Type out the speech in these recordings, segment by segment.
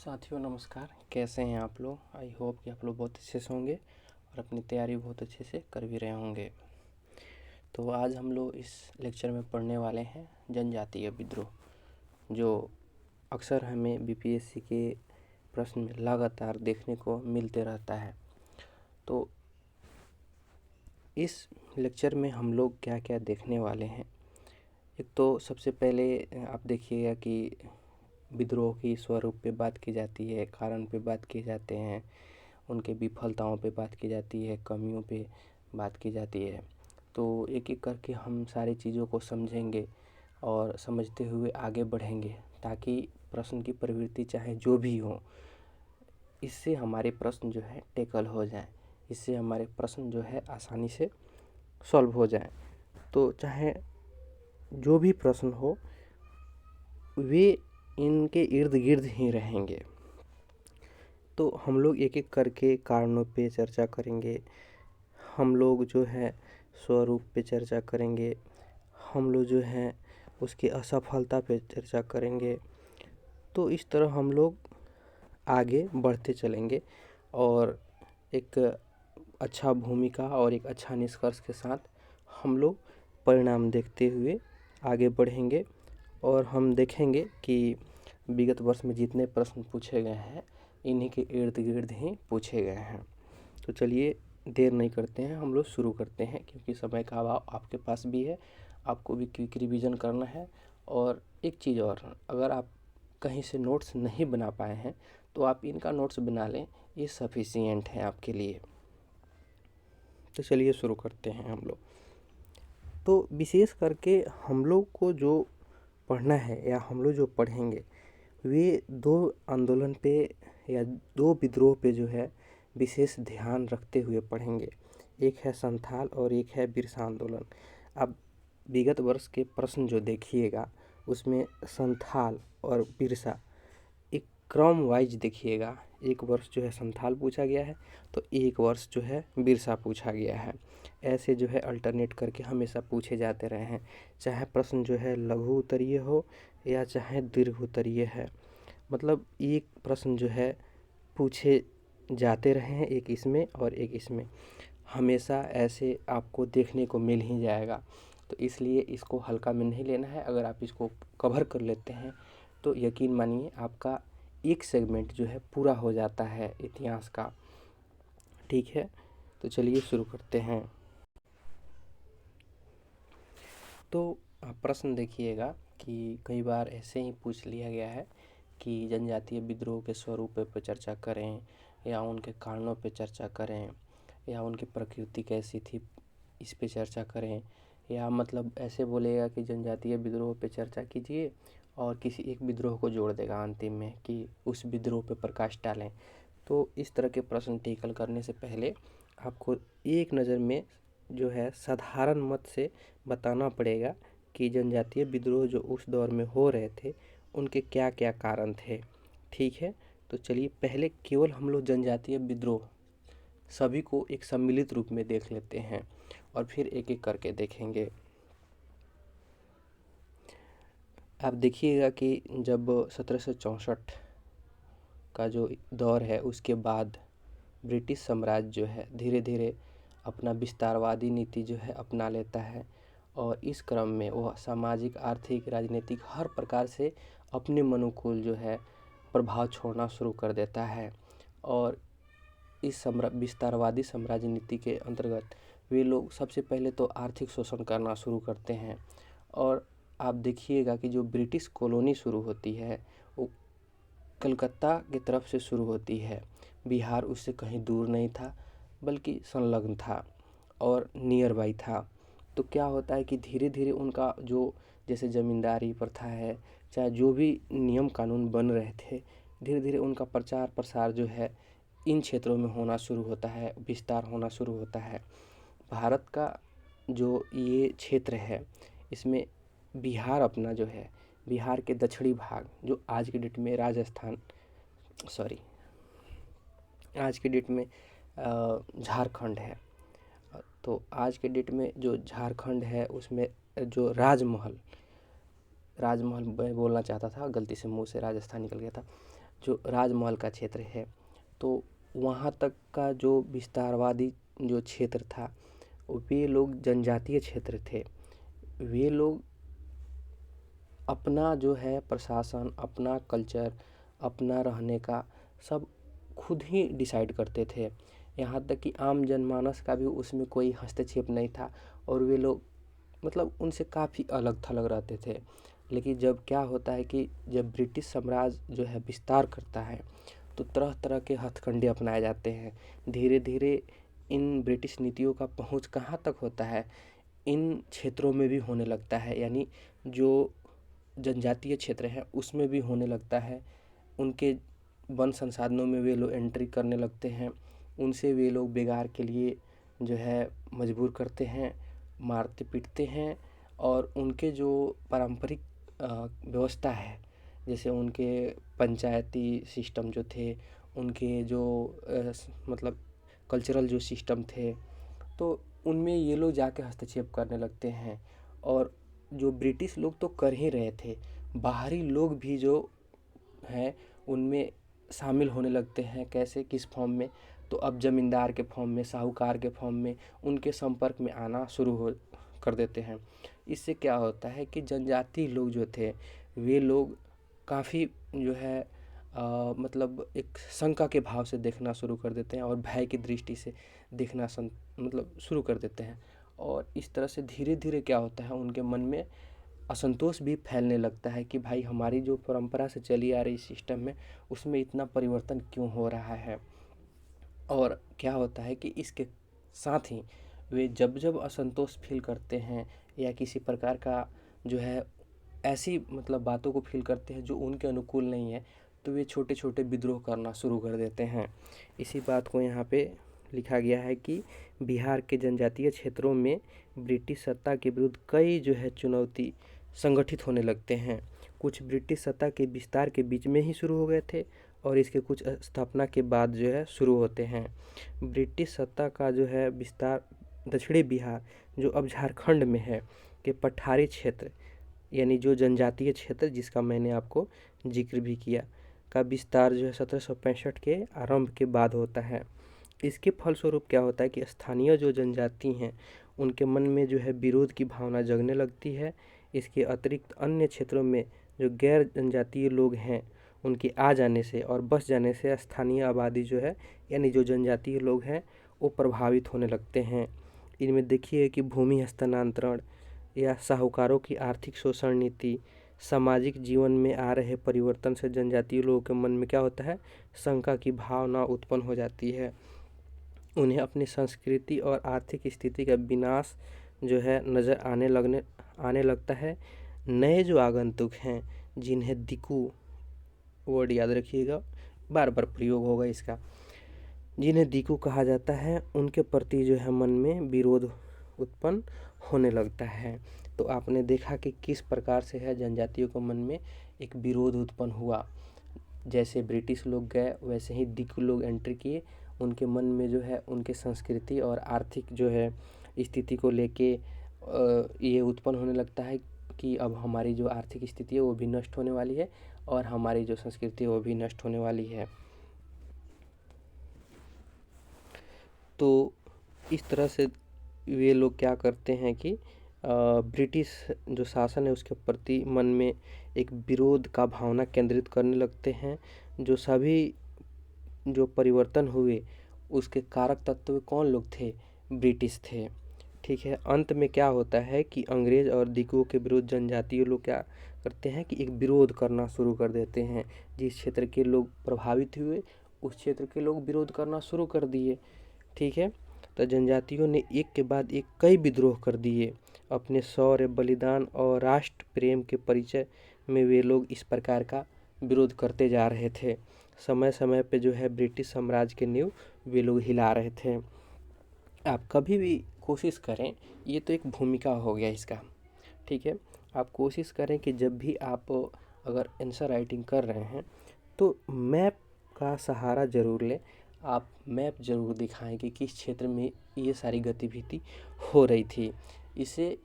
साथियों नमस्कार। कैसे हैं आप लोग? आई होप कि आप लोग बहुत अच्छे से होंगे और अपनी तैयारी बहुत अच्छे से कर भी रहे होंगे। तो आज हम लोग इस लेक्चर में पढ़ने वाले हैं जनजातीय विद्रोह, जो अक्सर हमें बीपीएससी के प्रश्न में लगातार देखने को मिलते रहता है। तो इस लेक्चर में हम लोग क्या क्या देखने वाले हैं। एक तो सबसे पहले आप देखिएगा कि विद्रोह की स्वरूप पे बात की जाती है, कारण पे बात किए जाते हैं, उनके विफलताओं पे बात की जाती है, कमियों पे बात की जाती है। तो एक एक करके हम सारी चीज़ों को समझेंगे और समझते हुए आगे बढ़ेंगे, ताकि प्रश्न की प्रवृत्ति चाहे जो भी हो, इससे हमारे प्रश्न जो है टैकल हो जाए, इससे हमारे प्रश्न जो है आसानी से सॉल्व हो जाए। तो चाहे जो भी प्रश्न हो वे इनके इर्द गिर्द ही रहेंगे। तो हम लोग एक एक करके कारणों पे चर्चा करेंगे, हम लोग जो है स्वरूप पे चर्चा करेंगे, हम लोग जो है उसकी असफलता पे चर्चा करेंगे। तो इस तरह हम लोग आगे बढ़ते चलेंगे और एक अच्छा भूमिका और एक अच्छा निष्कर्ष के साथ हम लोग परिणाम देखते हुए आगे बढ़ेंगे। और हम देखेंगे कि विगत वर्ष में जितने प्रश्न पूछे गए हैं इन्हीं के इर्द गिर्द ही पूछे गए हैं। तो चलिए देर नहीं करते हैं, हम लोग शुरू करते हैं, क्योंकि समय का अभाव आपके पास भी है, आपको भी क्विक रिवीजन करना है। और एक चीज़ और, अगर आप कहीं से नोट्स नहीं बना पाए हैं तो आप इनका नोट्स बना लें, ये सफिशिएंट है आपके लिए। तो चलिए शुरू करते हैं हम लोग। तो विशेष करके हम लोग को जो पढ़ना है या हम लोग जो पढ़ेंगे वे दो आंदोलन पे या दो विद्रोह पे जो है विशेष ध्यान रखते हुए पढ़ेंगे। एक है संथाल और एक है बिरसा आंदोलन। अब विगत वर्ष के प्रश्न जो देखिएगा उसमें संथाल और बिरसा एक क्रम वाइज देखिएगा। एक वर्ष जो है संथाल पूछा गया है तो एक वर्ष जो है बिरसा पूछा गया है। ऐसे जो है अल्टरनेट करके हमेशा पूछे जाते रहे हैं, चाहे प्रश्न जो है लघु उत्तरीय हो या चाहे दीर्घ उत्तरीय है। मतलब एक प्रश्न जो है पूछे जाते रहे हैं, एक इसमें और एक इसमें, हमेशा ऐसे आपको देखने को मिल ही जाएगा। तो इसलिए इसको हल्का में नहीं लेना है। अगर आप इसको कवर कर लेते हैं तो यकीन मानिए आपका एक सेगमेंट जो है पूरा हो जाता है इतिहास का। ठीक है, तो चलिए शुरू करते हैं। तो आप प्रश्न देखिएगा कि कई बार ऐसे ही पूछ लिया गया है कि जनजातीय विद्रोह के स्वरूप पर चर्चा करें या उनके कारणों पर चर्चा करें या उनकी प्रकृति कैसी थी इस पे चर्चा करें, या मतलब ऐसे बोलेगा कि जनजातीय विद्रोह पे चर्चा कीजिए और किसी एक विद्रोह को जोड़ देगा अंतिम में कि उस विद्रोह पे प्रकाश डालें। तो इस तरह के प्रश्न टैकल करने से पहले आपको एक नज़र में जो है साधारण मत से बताना पड़ेगा कि जनजातीय विद्रोह जो उस दौर में हो रहे थे उनके क्या क्या कारण थे। ठीक है, तो चलिए पहले केवल हम लोग जनजातीय विद्रोह सभी को एक सम्मिलित रूप में देख लेते हैं और फिर एक एक करके देखेंगे। आप देखिएगा कि जब 1764 का जो दौर है उसके बाद ब्रिटिश साम्राज्य जो है धीरे धीरे अपना विस्तारवादी नीति जो है अपना लेता है और इस क्रम में वह सामाजिक, आर्थिक, राजनीतिक हर प्रकार से अपने अनुकूल जो है प्रभाव छोड़ना शुरू कर देता है। और इस विस्तारवादी साम्राज्य नीति के अंतर्गत वे लोग सबसे पहले तो आर्थिक शोषण करना शुरू करते हैं। और आप देखिएगा कि जो ब्रिटिश कॉलोनी शुरू होती है वो कलकत्ता की तरफ से शुरू होती है। बिहार उससे कहीं दूर नहीं था बल्कि संलग्न था और नियर बाई था। तो क्या होता है कि धीरे धीरे उनका जो जैसे ज़मींदारी प्रथा है, चाहे जो भी नियम कानून बन रहे थे, धीरे धीरे उनका प्रचार प्रसार जो है इन क्षेत्रों में होना शुरू होता है, विस्तार होना शुरू होता है। भारत का जो ये क्षेत्र है इसमें बिहार अपना जो है, बिहार के दक्षिणी भाग जो आज की डेट में राजस्थान, सॉरी आज की डेट में झारखंड है। तो आज के डेट में जो झारखंड है उसमें जो राजमहल मैं बोलना चाहता था, गलती से मुंह से राजस्थान निकल गया था। जो राजमहल का क्षेत्र है, तो वहाँ तक का जो विस्तारवादी जो क्षेत्र था, वे लोग जनजातीय क्षेत्र थे। वे लोग अपना जो है प्रशासन, अपना कल्चर, अपना रहने का सब खुद ही डिसाइड करते थे। यहाँ तक कि आम जनमानस का भी उसमें कोई हस्तक्षेप नहीं था, और वे लोग मतलब उनसे काफ़ी अलग थलग रहते थे। लेकिन जब क्या होता है कि जब ब्रिटिश साम्राज्य जो है विस्तार करता है, तो तरह तरह के हथकंडे अपनाए जाते हैं। धीरे धीरे इन ब्रिटिश नीतियों का पहुंच कहाँ तक होता है, इन क्षेत्रों में भी होने लगता है। यानी जो जनजातीय क्षेत्र है उसमें भी होने लगता है। उनके वन संसाधनों में वे लोग एंट्री करने लगते हैं। उनसे वे लोग बेगार के लिए जो है मजबूर करते हैं, मारते पीटते हैं। और उनके जो पारंपरिक व्यवस्था है, जैसे उनके पंचायती सिस्टम जो थे, उनके जो मतलब कल्चरल जो सिस्टम थे, तो उनमें ये लोग जाके हस्तक्षेप करने लगते हैं। और जो ब्रिटिश लोग तो कर ही रहे थे, बाहरी लोग भी जो हैं उनमें शामिल होने लगते हैं। कैसे, किस फॉर्म में? तो अब ज़मींदार के फॉर्म में, साहूकार के फॉर्म में उनके संपर्क में आना शुरू हो कर देते हैं। इससे क्या होता है कि जनजाति लोग जो थे, वे लोग काफ़ी जो है मतलब एक शंका के भाव से देखना शुरू कर देते हैं, और भय की दृष्टि से देखना मतलब शुरू कर देते हैं। और इस तरह से धीरे धीरे क्या होता है, उनके मन में असंतोष भी फैलने लगता है कि भाई हमारी जो परंपरा से चली आ रही सिस्टम में, उसमें इतना परिवर्तन क्यों हो रहा है। और क्या होता है कि इसके साथ ही वे जब जब असंतोष फील करते हैं, या किसी प्रकार का जो है ऐसी मतलब बातों को फील करते हैं जो उनके अनुकूल नहीं है, तो वे छोटे छोटे विद्रोह करना शुरू कर देते हैं। इसी बात को यहाँ पे लिखा गया है कि बिहार के जनजातीय क्षेत्रों में ब्रिटिश सत्ता के विरुद्ध कई जो है चुनौती संगठित होने लगते हैं। कुछ ब्रिटिश सत्ता के विस्तार के बीच में ही शुरू हो गए थे, और इसके कुछ स्थापना के बाद जो है शुरू होते हैं। ब्रिटिश सत्ता का जो है विस्तार दक्षिणी बिहार, जो अब झारखंड में है, के पठारी क्षेत्र, यानी जो जनजातीय क्षेत्र जिसका मैंने आपको जिक्र भी किया, का विस्तार जो है 1765 के आरंभ के बाद होता है। इसके फलस्वरूप क्या होता है कि स्थानीय जो जनजाति हैं उनके मन में जो है विरोध की भावना जगने लगती है। इसके अतिरिक्त अन्य क्षेत्रों में जो गैर जनजातीय लोग हैं, उनके आ जाने से और बस जाने से स्थानीय आबादी जो है, यानी जो जनजातीय लोग हैं, वो प्रभावित होने लगते हैं। इनमें देखिए कि भूमि हस्तांतरण या साहूकारों की आर्थिक शोषण नीति, सामाजिक जीवन में आ रहे परिवर्तन से जनजातीय लोगों के मन में क्या होता है, शंका की भावना उत्पन्न हो जाती है। उन्हें अपनी संस्कृति और आर्थिक स्थिति का विनाश जो है नज़र आने लगता है। नए जो आगंतुक हैं, जिन्हें दिकू, वर्ड याद रखिएगा, बार बार प्रयोग होगा इसका, जिन्हें दिकू कहा जाता है, उनके प्रति जो है मन में विरोध उत्पन्न होने लगता है। तो आपने देखा कि किस प्रकार से है जनजातियों के मन में एक विरोध उत्पन्न हुआ। जैसे ब्रिटिश लोग गए, वैसे ही दिकू लोग एंट्री किए। उनके मन में जो है उनके संस्कृति और आर्थिक जो है स्थिति को लेके ये उत्पन्न होने लगता है कि अब हमारी जो आर्थिक स्थिति है वो भी नष्ट होने वाली है, और हमारी जो संस्कृति है वो भी नष्ट होने वाली है। तो इस तरह से वे लोग क्या करते हैं कि ब्रिटिश जो शासन है उसके प्रति मन में एक विरोध का भावना केंद्रित करने लगते हैं। जो सभी जो परिवर्तन हुए उसके कारक तत्व कौन लोग थे? ब्रिटिश थे। ठीक है। अंत में क्या होता है कि अंग्रेज और दिकुओं के विरुद्ध जनजातीय लोग क्या करते हैं कि एक विरोध करना शुरू कर देते हैं। जिस क्षेत्र के लोग प्रभावित हुए, उस क्षेत्र के लोग विरोध करना शुरू कर दिए। ठीक है। तो जनजातियों ने एक के बाद एक कई विद्रोह कर दिए। अपने शौर्य, बलिदान और राष्ट्र प्रेम के परिचय में वे लोग इस प्रकार का विरोध करते जा रहे थे। समय समय पे जो है ब्रिटिश साम्राज्य के नींव वे लोग हिला रहे थे। आप कभी भी कोशिश करें, ये तो एक भूमिका हो गया इसका, ठीक है। आप कोशिश करें कि जब भी आप अगर आंसर राइटिंग कर रहे हैं तो मैप का सहारा ज़रूर लें। आप मैप ज़रूर दिखाएं कि किस क्षेत्र में ये सारी गतिविधि हो रही थी। इससे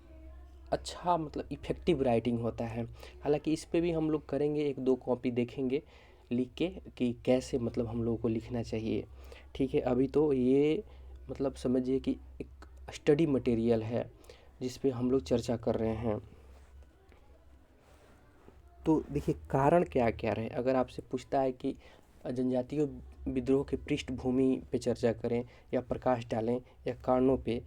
अच्छा मतलब इफ़ेक्टिव राइटिंग होता है। हालांकि इस पे भी हम लोग करेंगे, एक दो कॉपी देखेंगे, लिख के कि कैसे मतलब हम लोगों को लिखना चाहिए। ठीक है, अभी तो ये मतलब समझिए कि एक स्टडी मटेरियल है जिस पे हम लोग चर्चा कर रहे हैं। तो देखिए कारण क्या क्या रहे, अगर आपसे पूछता है कि जनजातीय विद्रोह के पृष्ठभूमि पे चर्चा करें या प्रकाश डालें या कारणों पे,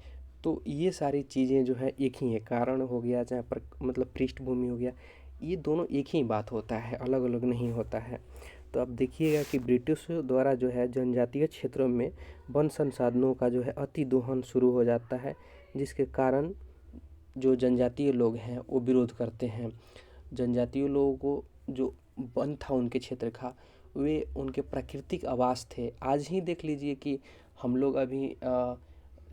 तो ये सारी चीज़ें जो है एक ही है। कारण हो गया चाहे मतलब पृष्ठभूमि हो गया, ये दोनों एक ही बात होता है, अलग अलग नहीं होता है। तो अब देखिएगा कि ब्रिटिश द्वारा जो है जनजातीय क्षेत्रों में वन संसाधनों का जो है अति दोहन शुरू हो जाता है, जिसके कारण जो जनजातीय लोग हैं वो विरोध करते हैं। जनजातीय लोगों को जो वन था उनके क्षेत्र का, वे उनके प्राकृतिक आवास थे। आज ही देख लीजिए कि हम लोग अभी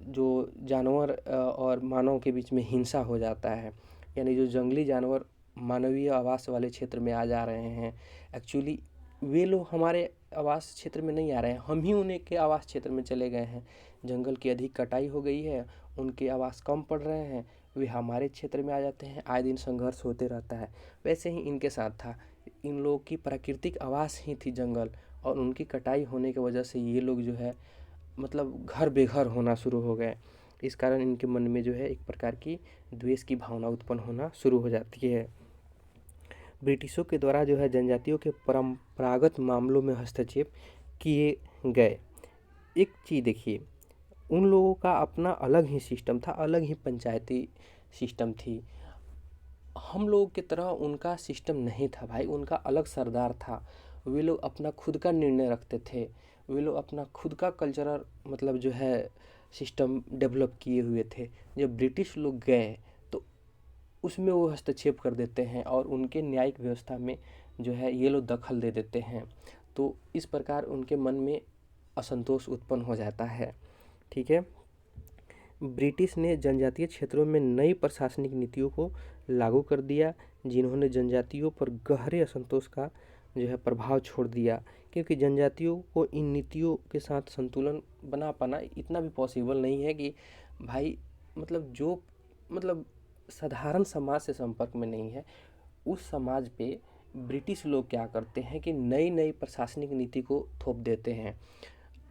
जो जानवर और मानव के बीच में हिंसा हो जाता है, यानी जो जंगली जानवर मानवीय आवास वाले क्षेत्र में आ जा रहे हैं, एक्चुअली वे लोग हमारे आवास क्षेत्र में नहीं आ रहे हैं, हम ही उन्हें के आवास क्षेत्र में चले गए हैं। जंगल की अधिक कटाई हो गई है, उनके आवास कम पड़ रहे हैं, वे हमारे क्षेत्र में आ जाते हैं, आए दिन संघर्ष होते रहता है। वैसे ही इनके साथ था, इन लोगों की प्राकृतिक आवास ही थी जंगल, और उनकी कटाई होने की वजह से ये लोग जो है मतलब घर बेघर होना शुरू हो गए। इस कारण इनके मन में जो है एक प्रकार की द्वेष की भावना उत्पन्न होना शुरू हो जाती है। ब्रिटिशों के द्वारा जो है जनजातियों के परंपरागत मामलों में हस्तक्षेप किए गए। एक चीज़ देखिए, उन लोगों का अपना अलग ही सिस्टम था, अलग ही पंचायती सिस्टम थी। हम लोगों की तरह उनका सिस्टम नहीं था भाई, उनका अलग सरदार था। वे लोग अपना खुद का निर्णय रखते थे, वे लोग अपना खुद का कल्चरल मतलब जो है सिस्टम डेवलप किए हुए थे। जब ब्रिटिश लोग गए तो उसमें वो हस्तक्षेप कर देते हैं और उनके न्यायिक व्यवस्था में जो है ये लोग दखल दे देते हैं। तो इस प्रकार उनके मन में असंतोष उत्पन्न हो जाता है। ठीक है, ब्रिटिश ने जनजातीय क्षेत्रों में नई प्रशासनिक नीतियों को लागू कर दिया, जिन्होंने जनजातियों पर गहरे असंतोष का जो है प्रभाव छोड़ दिया, क्योंकि जनजातियों को इन नीतियों के साथ संतुलन बना पाना इतना भी पॉसिबल नहीं है कि भाई मतलब जो मतलब साधारण समाज से संपर्क में नहीं है, उस समाज पे ब्रिटिश लोग क्या करते हैं कि नई नई प्रशासनिक नीति को थोप देते हैं।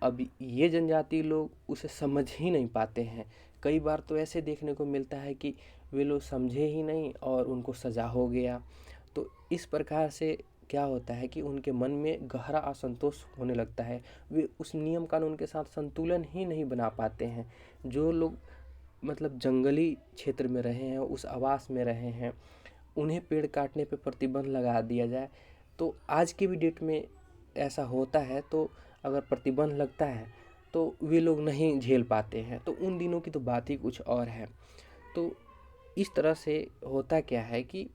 अब ये जनजाति लोग उसे समझ ही नहीं पाते हैं। कई बार तो ऐसे देखने को मिलता है कि वे लोग समझे ही नहीं और उनको सज़ा हो गया। तो इस प्रकार से क्या होता है कि उनके मन में गहरा असंतोष होने लगता है, वे उस नियम कानून के साथ संतुलन ही नहीं बना पाते हैं। जो लोग मतलब जंगली क्षेत्र में रहे हैं, उस आवास में रहे हैं, उन्हें पेड़ काटने पे प्रतिबंध लगा दिया जाए, तो आज की भी डेट में ऐसा होता है, तो अगर प्रतिबंध लगता है तो वे लोग नहीं झेल पाते हैं। तो उन दिनों की तो बात ही कुछ और है। तो इस तरह से होता क्या है कि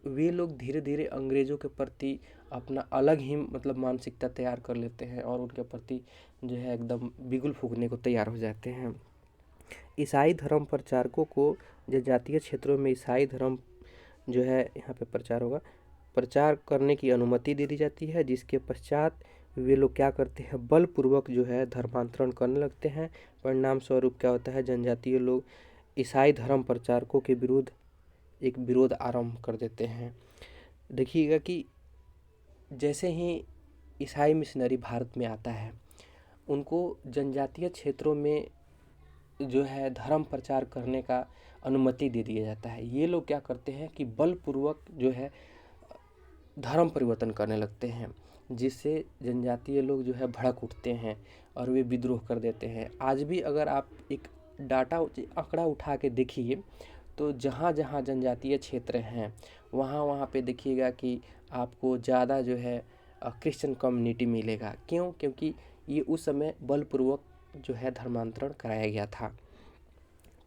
वे लोग धीरे धीरे अंग्रेज़ों के प्रति अपना अलग ही मतलब मानसिकता तैयार कर लेते हैं और उनके प्रति जो है एकदम बिगुल फूकने को तैयार हो जाते हैं। ईसाई धर्म प्रचारकों को जनजातीय क्षेत्रों में ईसाई धर्म जो है यहाँ पे प्रचार होगा, प्रचार करने की अनुमति दे दी जाती है, जिसके पश्चात वे लोग क्या करते हैं, बलपूर्वक जो है धर्मांतरण करने लगते हैं। परिणाम स्वरूप क्या होता है, जनजातीय लोग ईसाई धर्म प्रचारकों के विरुद्ध एक विरोध आरंभ कर देते हैं। देखिएगा कि जैसे ही ईसाई मिशनरी भारत में आता है, उनको जनजातीय क्षेत्रों में जो है धर्म प्रचार करने का अनुमति दे दिया जाता है। ये लोग क्या करते हैं कि बलपूर्वक जो है धर्म परिवर्तन करने लगते हैं, जिससे जनजातीय लोग जो है भड़क उठते हैं और वे विद्रोह कर देते हैं। आज भी अगर आप एक आंकड़ा उठा के देखिए, तो जहाँ जहाँ जनजातीय क्षेत्र हैं वहाँ वहाँ पे देखिएगा कि आपको ज़्यादा जो है क्रिश्चियन कम्युनिटी मिलेगा। क्यों? क्योंकि ये उस समय बलपूर्वक जो है धर्मांतरण कराया गया था।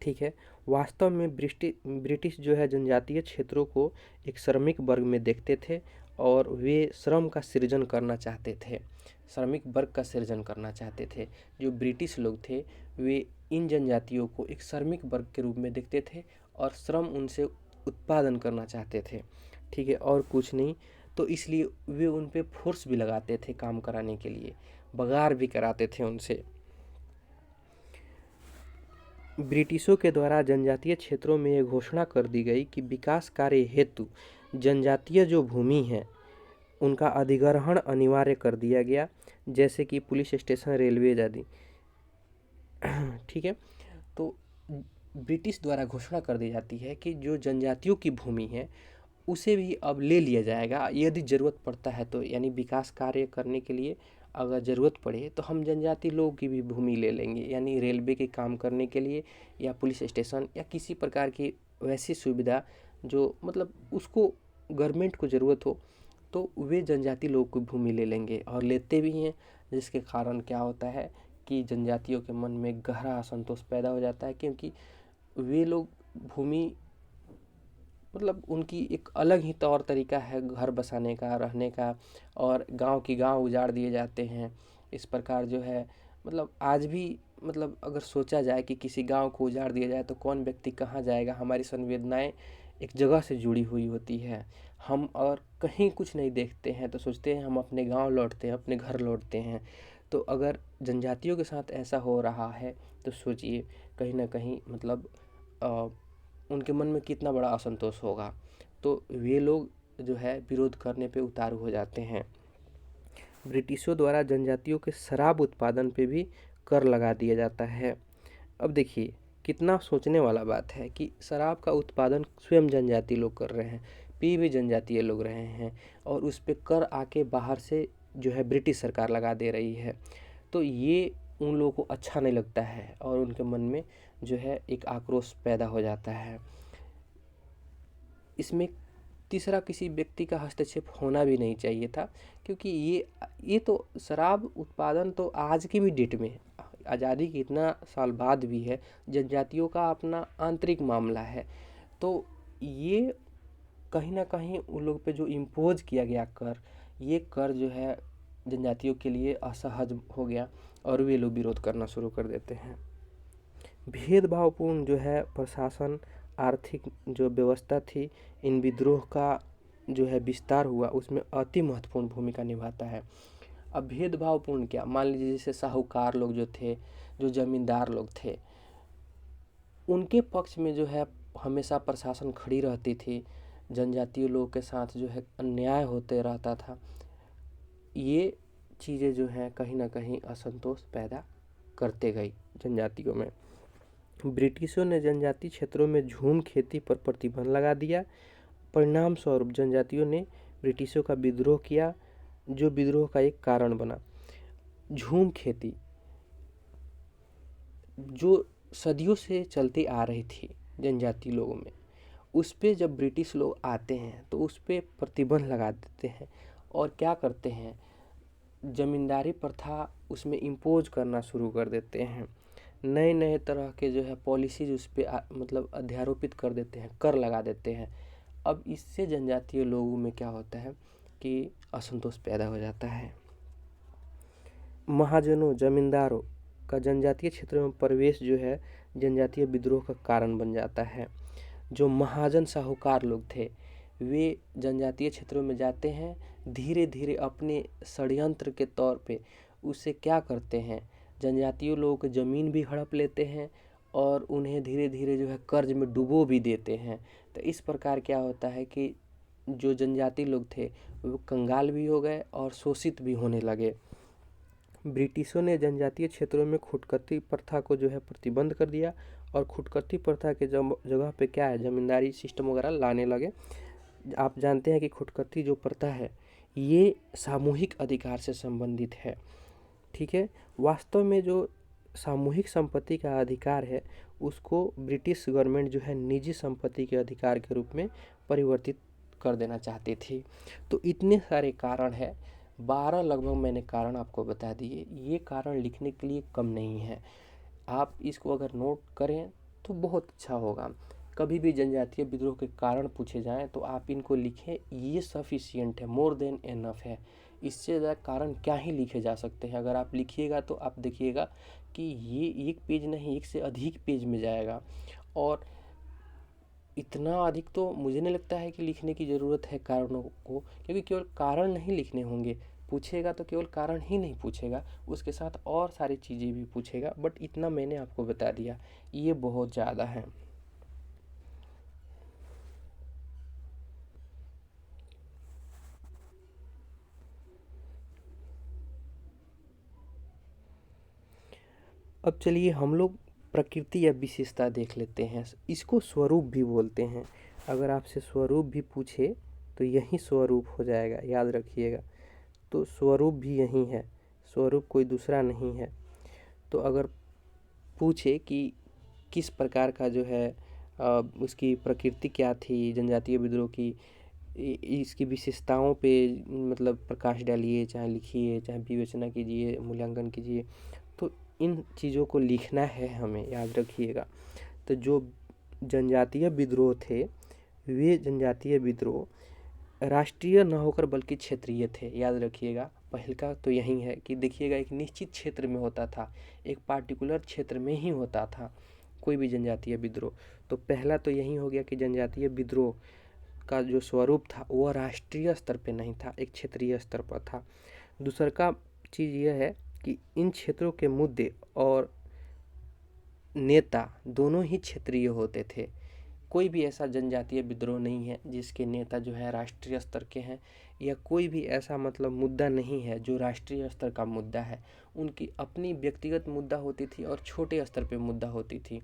ठीक है, वास्तव में ब्रिटिश जो है जनजातीय क्षेत्रों को एक श्रमिक वर्ग में देखते थे और वे श्रम का सृजन करना चाहते थे, श्रमिक वर्ग का सृजन करना चाहते थे। जो ब्रिटिश लोग थे वे इन जनजातियों को एक श्रमिक वर्ग के रूप में देखते थे और श्रम उनसे उत्पादन करना चाहते थे। ठीक है, और कुछ नहीं। तो इसलिए वे उन पे फोर्स भी लगाते थे काम कराने के लिए, बगार भी कराते थे उनसे। ब्रिटिशों के द्वारा जनजातीय क्षेत्रों में यह घोषणा कर दी गई कि विकास कार्य हेतु जनजातीय जो भूमि है उनका अधिग्रहण अनिवार्य कर दिया गया, जैसे कि पुलिस स्टेशन, रेलवेज आदि। ठीक है। तो ब्रिटिश द्वारा घोषणा कर दी जाती है कि जो जनजातियों की भूमि है उसे भी अब ले लिया जाएगा यदि ज़रूरत पड़ता है तो, यानी विकास कार्य करने के लिए अगर ज़रूरत पड़े तो हम जनजाति लोगों की भी भूमि ले लेंगे, यानी रेलवे के काम करने के लिए या पुलिस स्टेशन या किसी प्रकार की वैसी सुविधा जो मतलब उसको गवर्नमेंट को ज़रूरत हो, तो वे जनजाति लोग की भूमि ले लेंगे और लेते भी हैं। जिसके कारण क्या होता है कि जनजातियों के मन में गहरा असंतोष पैदा हो जाता है, क्योंकि वे लोग भूमि मतलब उनकी एक अलग ही तौर तरीका है घर बसाने का, रहने का, और गांव की गांव उजाड़ दिए जाते हैं। इस प्रकार जो है मतलब आज भी मतलब अगर सोचा जाए कि किसी गांव को उजाड़ दिया जाए तो कौन व्यक्ति कहाँ जाएगा। हमारी संवेदनाएं एक जगह से जुड़ी हुई होती है। हम और कहीं कुछ नहीं देखते हैं तो सोचते हैं हम अपने गांव लौटते हैं, अपने घर लौटते हैं। तो अगर जनजातियों के साथ ऐसा हो रहा है तो सोचिए कहीं ना कहीं मतलब उनके मन में कितना बड़ा असंतोष होगा। तो वे लोग जो है विरोध करने पे उतारू हो जाते हैं। ब्रिटिशों द्वारा जनजातियों के शराब उत्पादन पे भी कर लगा दिया जाता है। अब देखिए कितना सोचने वाला बात है कि शराब का उत्पादन स्वयं जनजाति लोग कर रहे हैं, पी भी जनजातीय लोग रहे हैं, और उस पे कर आके बाहर से जो है ब्रिटिश सरकार लगा दे रही है। तो ये उन लोगों को अच्छा नहीं लगता है और उनके मन में जो है एक आक्रोश पैदा हो जाता है। इसमें तीसरा किसी व्यक्ति का हस्तक्षेप होना भी नहीं चाहिए था, क्योंकि ये तो शराब उत्पादन तो आज की भी डेट में, आज़ादी के इतना साल बाद भी है, जनजातियों का अपना आंतरिक मामला है। तो ये कहीं ना कहीं उन लोग पे जो इम्पोज किया गया कर, ये कर जो है जनजातियों के लिए असहज हो गया और वे लोग विरोध करना शुरू कर देते हैं। भेदभावपूर्ण जो है प्रशासन, आर्थिक जो व्यवस्था थी, इन विद्रोह का जो है विस्तार हुआ उसमें अति महत्वपूर्ण भूमिका निभाता है। अब भेदभावपूर्ण क्या, मान लीजिए जैसे साहूकार लोग जो थे, जो जमींदार लोग थे, उनके पक्ष में जो है हमेशा प्रशासन खड़ी रहती थी, जनजातीय लोगों के साथ जो है अन्याय होते रहता था। ये चीज़ें जो हैं कहीं ना कहीं असंतोष पैदा करते गई जनजातियों में। ब्रिटिशों ने जनजातीय क्षेत्रों में झूम खेती पर प्रतिबंध लगा दिया। परिणाम स्वरूप जनजातियों ने ब्रिटिशों का विद्रोह किया, जो विद्रोह का एक कारण बना। झूम खेती जो सदियों से चलती आ रही थी जनजाति लोगों में, उस पे जब ब्रिटिश लोग आते हैं तो उस पे प्रतिबंध लगा देते हैं और क्या करते हैं, जमींदारी प्रथा उसमें इम्पोज करना शुरू कर देते हैं। नए नए तरह के जो है पॉलिसीज उस पर मतलब अध्यारोपित कर देते हैं, कर लगा देते हैं। अब इससे जनजातीय लोगों में क्या होता है कि असंतोष पैदा हो जाता है। महाजनों, जमींदारों का जनजातीय क्षेत्रों में प्रवेश जो है जनजातीय विद्रोह का कारण बन जाता है। जो महाजन साहूकार लोग थे वे जनजातीय क्षेत्रों में जाते हैं, धीरे धीरे अपने षड्यंत्र के तौर पे उसे क्या करते हैं, जनजातीय लोगों की ज़मीन भी हड़प लेते हैं और उन्हें धीरे धीरे जो है कर्ज में डुबो भी देते हैं। तो इस प्रकार क्या होता है कि जो जनजाति लोग थे वो कंगाल भी हो गए और शोषित भी होने लगे। ब्रिटिशों ने जनजातीय क्षेत्रों में खुटकर्ती प्रथा को जो है प्रतिबंध कर दिया और खुटकर्ती प्रथा के जगह पे क्या है जमींदारी सिस्टम वगैरह लाने लगे। आप जानते हैं कि खुटकर्ती जो प्रथा है ये सामूहिक अधिकार से संबंधित है। ठीक है, वास्तव में जो सामूहिक संपत्ति का अधिकार है उसको ब्रिटिश गवर्नमेंट जो है निजी संपत्ति के अधिकार के रूप में परिवर्तित कर देना चाहती थी। तो इतने सारे कारण हैं, 12 लगभग मैंने कारण आपको बता दिए। ये कारण लिखने के लिए कम नहीं है, आप इसको अगर नोट करें तो बहुत अच्छा होगा। कभी भी जनजातीय विद्रोह के कारण पूछे जाएं तो आप इनको लिखें, ये सफिशिएंट है, मोर देन एनफ है। इससे ज़्यादा कारण क्या ही लिखे जा सकते हैं। अगर आप लिखिएगा तो आप देखिएगा कि ये एक पेज नहीं, एक से अधिक पेज में जाएगा, और इतना अधिक तो मुझे नहीं लगता है कि लिखने की ज़रूरत है कारणों को, क्योंकि केवल कारण नहीं लिखने होंगे। पूछेगा तो केवल कारण ही नहीं पूछेगा, उसके साथ और सारी चीज़ें भी पूछेगा, बट इतना मैंने आपको बता दिया, ये बहुत ज़्यादा है। अब चलिए हम लोग प्रकृति या विशेषता देख लेते हैं। इसको स्वरूप भी बोलते हैं। अगर आपसे स्वरूप भी पूछे तो यही स्वरूप हो जाएगा, याद रखिएगा। तो स्वरूप भी यही है, स्वरूप कोई दूसरा नहीं है। तो अगर पूछे कि किस प्रकार का जो है उसकी प्रकृति क्या थी जनजातीय विद्रोह की, इसकी विशेषताओं पे मतलब प्रकाश डालिए, चाहे लिखिए, चाहे विवेचना कीजिए, मूल्यांकन कीजिए। तो इन चीज़ों को लिखना है हमें, याद रखिएगा। तो जो जनजातीय विद्रोह थे, वे जनजातीय विद्रोह राष्ट्रीय न होकर बल्कि क्षेत्रीय थे, याद रखिएगा। पहल का तो यही है कि देखिएगा एक निश्चित क्षेत्र में होता था, एक पार्टिकुलर क्षेत्र में ही होता था कोई भी जनजातीय विद्रोह। तो पहला तो यही हो गया कि जनजातीय विद्रोह का जो स्वरूप था वह राष्ट्रीय स्तर पे नहीं था, एक क्षेत्रीय स्तर पर था। दूसरा का चीज़ यह है कि इन क्षेत्रों के मुद्दे और नेता दोनों ही क्षेत्रीय होते थे। कोई भी ऐसा जनजातीय विद्रोह नहीं है जिसके नेता जो है राष्ट्रीय स्तर के हैं, या कोई भी ऐसा मतलब मुद्दा नहीं है जो राष्ट्रीय स्तर का मुद्दा है। उनकी अपनी व्यक्तिगत मुद्दा होती थी और छोटे स्तर पे मुद्दा होती थी।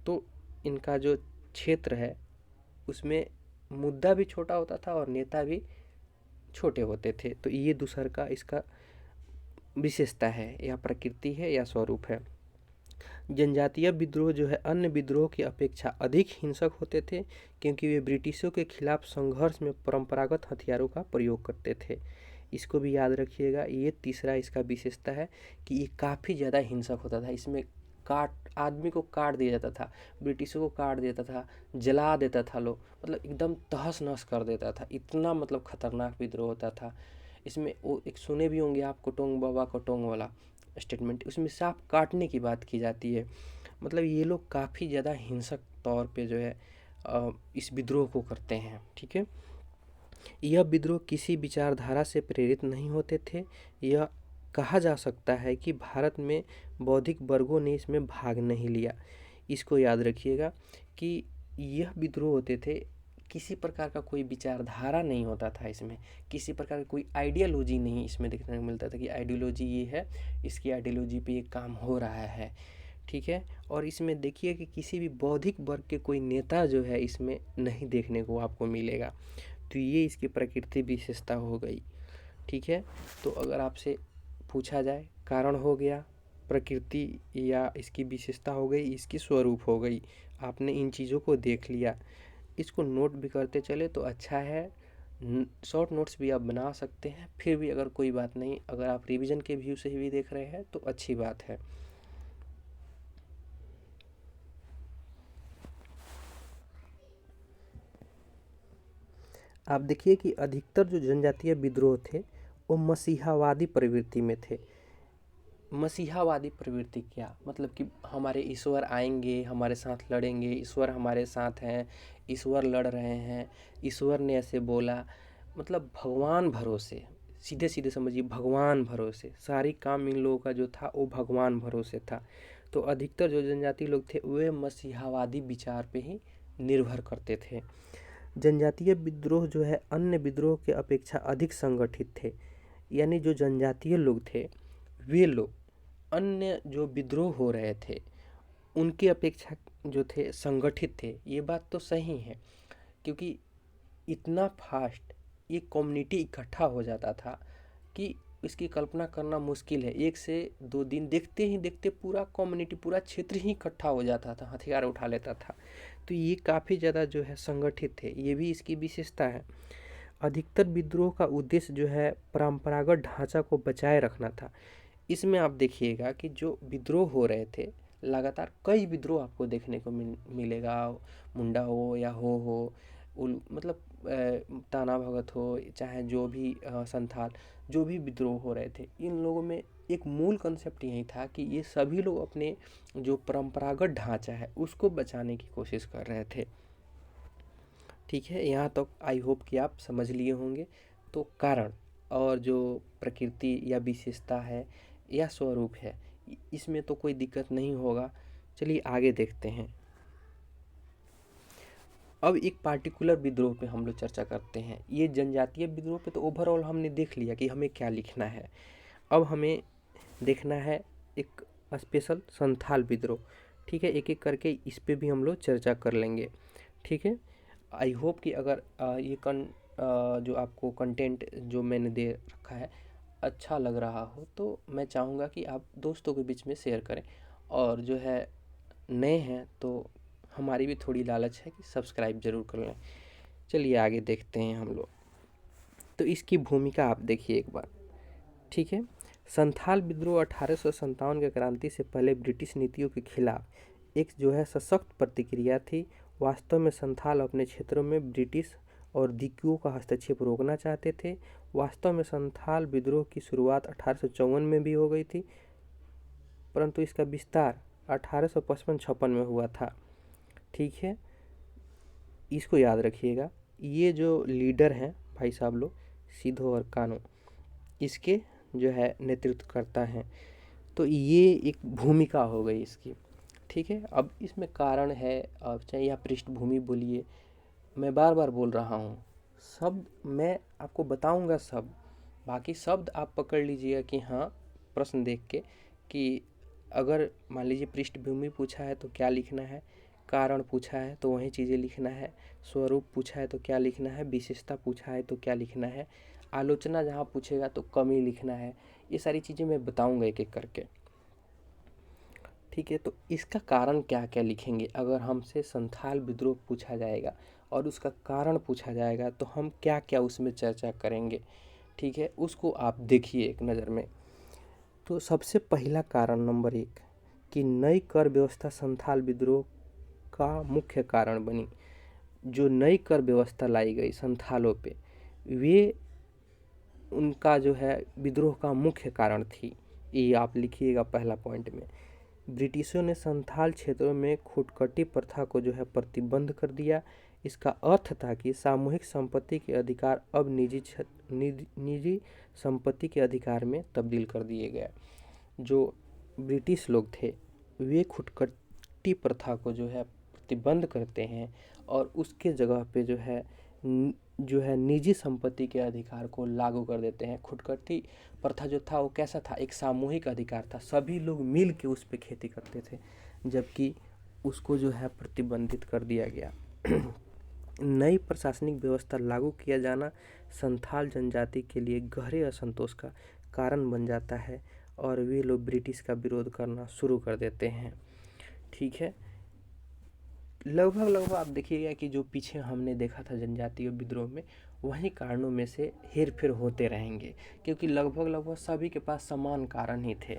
तो इनका जो क्षेत्र है उसमें मुद्दा भी छोटा होता था और नेता भी छोटे होते थे। तो ये दूसर का इसका विशेषता है, या प्रकृति है या स्वरूप है। जनजातीय विद्रोह जो है अन्य विद्रोह की अपेक्षा अधिक हिंसक होते थे, क्योंकि वे ब्रिटिशों के खिलाफ संघर्ष में परंपरागत हथियारों का प्रयोग करते थे। इसको भी याद रखिएगा। ये तीसरा इसका विशेषता है कि ये काफ़ी ज़्यादा हिंसक होता था। इसमें आदमी को काट दिया जाता था, ब्रिटिशों को काट देता था, जला देता था लोग, मतलब एकदम तहस नहस कर देता था। इतना मतलब खतरनाक विद्रोह होता था। इसमें वो एक सुने भी होंगे आप, कोटोंग बाबा कोटोंग वाला स्टेटमेंट, उसमें साफ काटने की बात की जाती है। मतलब ये लोग काफ़ी ज़्यादा हिंसक तौर पे जो है इस विद्रोह को करते हैं। ठीक है, यह विद्रोह किसी विचारधारा से प्रेरित नहीं होते थे। यह कहा जा सकता है कि भारत में बौद्धिक वर्गों ने इसमें भाग नहीं लिया। इसको याद रखिएगा कि यह विद्रोह होते थे, किसी प्रकार का कोई विचारधारा नहीं होता था इसमें, किसी प्रकार का कोई आइडियोलॉजी नहीं इसमें देखने को मिलता था कि आइडियोलॉजी ये है, इसकी आइडियोलॉजी पे ये काम हो रहा है। ठीक है, और इसमें देखिए कि किसी भी बौद्धिक वर्ग के कोई नेता जो है इसमें नहीं देखने को आपको मिलेगा। तो ये इसकी प्रकृति विशेषता हो गई। ठीक है, तो अगर आपसे पूछा जाए कारण हो गया, प्रकृति या इसकी विशेषता हो गई, इसकी स्वरूप हो गई। आपने इन चीज़ों को देख लिया, इसको नोट भी करते चले तो अच्छा है। शॉर्ट नोट्स भी आप बना सकते हैं, फिर भी अगर कोई बात नहीं, अगर आप रिवीजन के व्यू से भी देख रहे हैं तो अच्छी बात है। आप देखिए कि अधिकतर जो जनजातीय विद्रोह थे वो मसीहावादी प्रवृत्ति में थे। मसीहावादी प्रवृत्ति क्या मतलब कि हमारे ईश्वर आएंगे, हमारे साथ लड़ेंगे, ईश्वर हमारे साथ हैं, ईश्वर लड़ रहे हैं, ईश्वर ने ऐसे बोला, मतलब भगवान भरोसे, सीधे सीधे समझिए भगवान भरोसे सारी काम इन लोगों का जो था वो भगवान भरोसे था। तो अधिकतर जो जनजाति लोग थे वे मसीहावादी विचार पे ही निर्भर करते थे। जनजातीय विद्रोह जो है अन्य विद्रोह के अपेक्षा अधिक संगठित थे, यानी जो जनजातीय लोग थे वे लोग अन्य जो विद्रोह हो रहे थे उनकी अपेक्षा जो थे संगठित थे। ये बात तो सही है, क्योंकि इतना फास्ट ये कम्युनिटी इकट्ठा हो जाता था कि इसकी कल्पना करना मुश्किल है। 1 से 2 दिन देखते ही देखते पूरा कम्युनिटी, पूरा क्षेत्र ही इकट्ठा हो जाता था, हथियार उठा लेता था। तो ये काफ़ी ज़्यादा जो है संगठित थे, ये भी इसकी विशेषता है। अधिकतर विद्रोह का उद्देश्य जो है परंपरागत ढांचा को बचाए रखना था। इसमें आप देखिएगा कि जो विद्रोह हो रहे थे, लगातार कई विद्रोह आपको देखने को मिलेगा। मुंडा हो या हो मतलब ताना भगत हो, चाहे जो भी संथाल, जो भी विद्रोह हो रहे थे, इन लोगों में एक मूल कंसेप्ट यही था कि ये सभी लोग अपने जो परंपरागत ढांचा है उसको बचाने की कोशिश कर रहे थे। ठीक है, यहाँ तक आई होप कि आप समझ लिए होंगे। तो कारण और जो प्रकृति या विशेषता है या स्वरूप है, इसमें तो कोई दिक्कत नहीं होगा। चलिए आगे देखते हैं। अब एक पार्टिकुलर विद्रोह पे हम लोग चर्चा करते हैं। ये जनजातीय विद्रोह पे तो ओवरऑल हमने देख लिया कि हमें क्या लिखना है। अब हमें देखना है एक स्पेशल संथाल विद्रोह। ठीक है, एक एक करके इस पे भी हम लोग चर्चा कर लेंगे। ठीक है, आई होप कि अगर जो आपको कंटेंट जो मैंने दे रखा है अच्छा लग रहा हो, तो मैं चाहूँगा कि आप दोस्तों के बीच में शेयर करें। और जो है नए हैं तो हमारी भी थोड़ी लालच है कि सब्सक्राइब ज़रूर कर लें। चलिए आगे देखते हैं हम लोग। तो इसकी भूमिका आप देखिए एक बार। ठीक है, संथाल विद्रोह 1857 के क्रांति से पहले ब्रिटिश नीतियों के खिलाफ एक जो है सशक्त प्रतिक्रिया थी। वास्तव में संथाल अपने क्षेत्रों में ब्रिटिश और दिकुओं का हस्तक्षेप रोकना चाहते थे। वास्तव में संथाल विद्रोह की शुरुआत 1854 में भी हो गई थी, परंतु इसका विस्तार 1855-56 में हुआ था। ठीक है, इसको याद रखिएगा। ये जो लीडर हैं भाई साहब लोग, सिधो और कान्हो, इसके जो है नेतृत्व करता है। तो ये एक भूमिका हो गई इसकी। ठीक है, अब इसमें कारण है, अब चाहे या पृष्ठभूमि बोलिए, मैं बार बार बोल रहा हूँ, शब्द मैं आपको बताऊंगा सब, बाकी शब्द आप पकड़ लीजिएगा कि हाँ, प्रश्न देख के कि अगर मान लीजिए पृष्ठभूमि पूछा है तो क्या लिखना है, कारण पूछा है तो वही चीज़ें लिखना है, स्वरूप पूछा है तो क्या लिखना है, विशेषता पूछा है तो क्या लिखना है, आलोचना जहाँ पूछेगा तो कमी लिखना है। ये सारी चीज़ें मैं बताऊंगा एक एक करके। ठीक है, तो इसका कारण क्या क्या लिखेंगे। अगर हमसे संथाल विद्रोह पूछा जाएगा और उसका कारण पूछा जाएगा तो हम क्या क्या उसमें चर्चा करेंगे। ठीक है, उसको आप देखिए एक नज़र में। तो सबसे पहला कारण नंबर 1 कि नई कर व्यवस्था संथाल विद्रोह का मुख्य कारण बनी। जो नई कर व्यवस्था लाई गई संथालों पे, वे उनका जो है विद्रोह का मुख्य कारण थी। ये आप लिखिएगा पहला पॉइंट में। ब्रिटिशों ने संथाल क्षेत्रों में खुटकटी प्रथा को जो है प्रतिबंध कर दिया। इसका अर्थ था कि सामूहिक संपत्ति के अधिकार अब निजी संपत्ति के अधिकार में तब्दील कर दिए गए। जो ब्रिटिश लोग थे वे खुटकटी प्रथा को जो है प्रतिबंध करते हैं और उसके जगह पे जो है निजी संपत्ति के अधिकार को लागू कर देते हैं। खुटकटी प्रथा जो था वो कैसा था, एक सामूहिक अधिकार था, सभी लोग मिल के उस पर खेती करते थे, जबकि उसको जो है प्रतिबंधित कर दिया गया। नई प्रशासनिक व्यवस्था लागू किया जाना संथाल जनजाति के लिए गहरे असंतोष का कारण बन जाता है और वे लोग ब्रिटिश का विरोध करना शुरू कर देते हैं। ठीक है, लगभग आप देखिएगा कि जो पीछे हमने देखा था जनजातीय विद्रोह में, वही कारणों में से हेर फेर होते रहेंगे, क्योंकि लगभग सभी के पास समान कारण ही थे।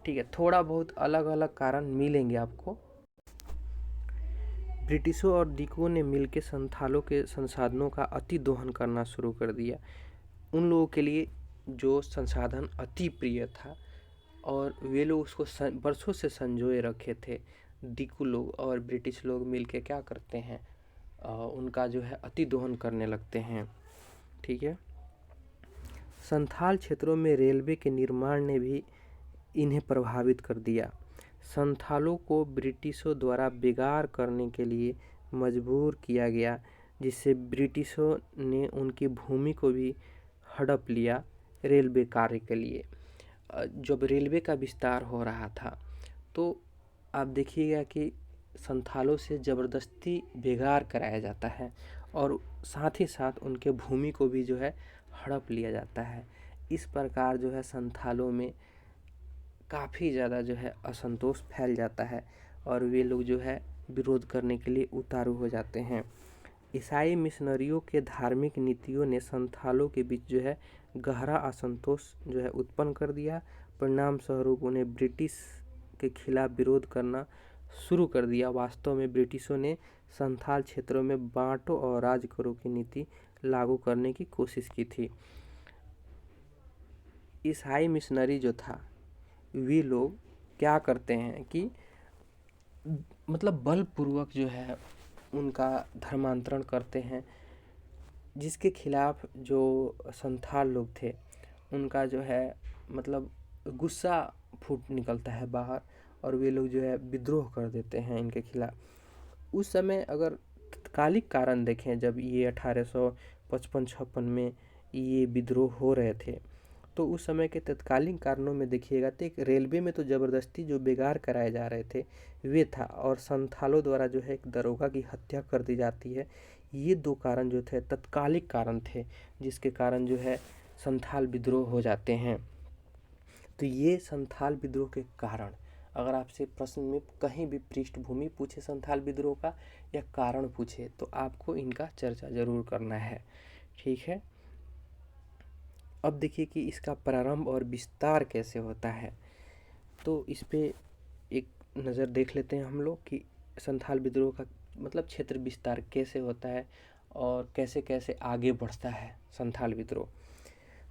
ठीक है, थोड़ा बहुत अलग अलग कारण मिलेंगे आपको। ब्रिटिशों और दिकुओं ने मिलकर संथालों के संसाधनों का अति दोहन करना शुरू कर दिया। उन लोगों के लिए जो संसाधन अति प्रिय था और वे लोग उसको बरसों से संजोए रखे थे। दिकु लोग और ब्रिटिश लोग मिलके क्या करते हैं, उनका जो है अति दोहन करने लगते हैं। ठीक है, संथाल क्षेत्रों में रेलवे के निर्माण ने भी इन्हें प्रभावित कर दिया। संथालों को ब्रिटिशों द्वारा बेगार करने के लिए मजबूर किया गया, जिससे ब्रिटिशों ने उनकी भूमि को भी हड़प लिया रेलवे कार्य के लिए। जब रेलवे का विस्तार हो रहा था तो आप देखिएगा कि संथालों से ज़बरदस्ती बेगार कराया जाता है और साथ ही साथ उनके भूमि को भी जो है हड़प लिया जाता है। इस प्रकार जो है संथालों में काफ़ी ज़्यादा जो है असंतोष फैल जाता है और वे लोग जो है विरोध करने के लिए उतारू हो जाते हैं। ईसाई मिशनरियों के धार्मिक नीतियों ने संथालों के बीच जो है गहरा असंतोष जो है उत्पन्न कर दिया। परिणाम स्वरूप उन्हें ब्रिटिश के खिलाफ विरोध करना शुरू कर दिया। वास्तव में ब्रिटिशों ने संथाल क्षेत्रों में बांटो और राज करो की नीति लागू करने की कोशिश की थी। ईसाई मिशनरी जो था, वे लोग क्या करते हैं कि मतलब बलपूर्वक जो है उनका धर्मांतरण करते हैं, जिसके खिलाफ जो संथाल लोग थे उनका जो है मतलब गुस्सा फूट निकलता है बाहर और वे लोग जो है विद्रोह कर देते हैं इनके खिलाफ। उस समय अगर तत्कालिक कारण देखें, जब ये 1855-56 में ये विद्रोह हो रहे थे, तो उस समय के तत्कालीन कारणों में देखिएगा तो एक रेलवे में तो ज़बरदस्ती जो बेगार कराए जा रहे थे वे था, और संथालों द्वारा जो है एक दरोगा की हत्या कर दी जाती है। ये दो कारण जो थे तत्कालिक कारण थे, जिसके कारण जो है संथाल विद्रोह हो जाते हैं। तो ये संथाल विद्रोह के कारण, अगर आपसे प्रश्न में कहीं भी पृष्ठभूमि पूछे संथाल विद्रोह का या कारण पूछे तो आपको इनका चर्चा जरूर करना है। ठीक है, अब देखिए कि इसका प्रारंभ और विस्तार कैसे होता है। तो इस पे एक नज़र देख लेते हैं हम लोग कि संथाल विद्रोह का मतलब क्षेत्र विस्तार कैसे होता है और कैसे कैसे आगे बढ़ता है संथाल विद्रोह।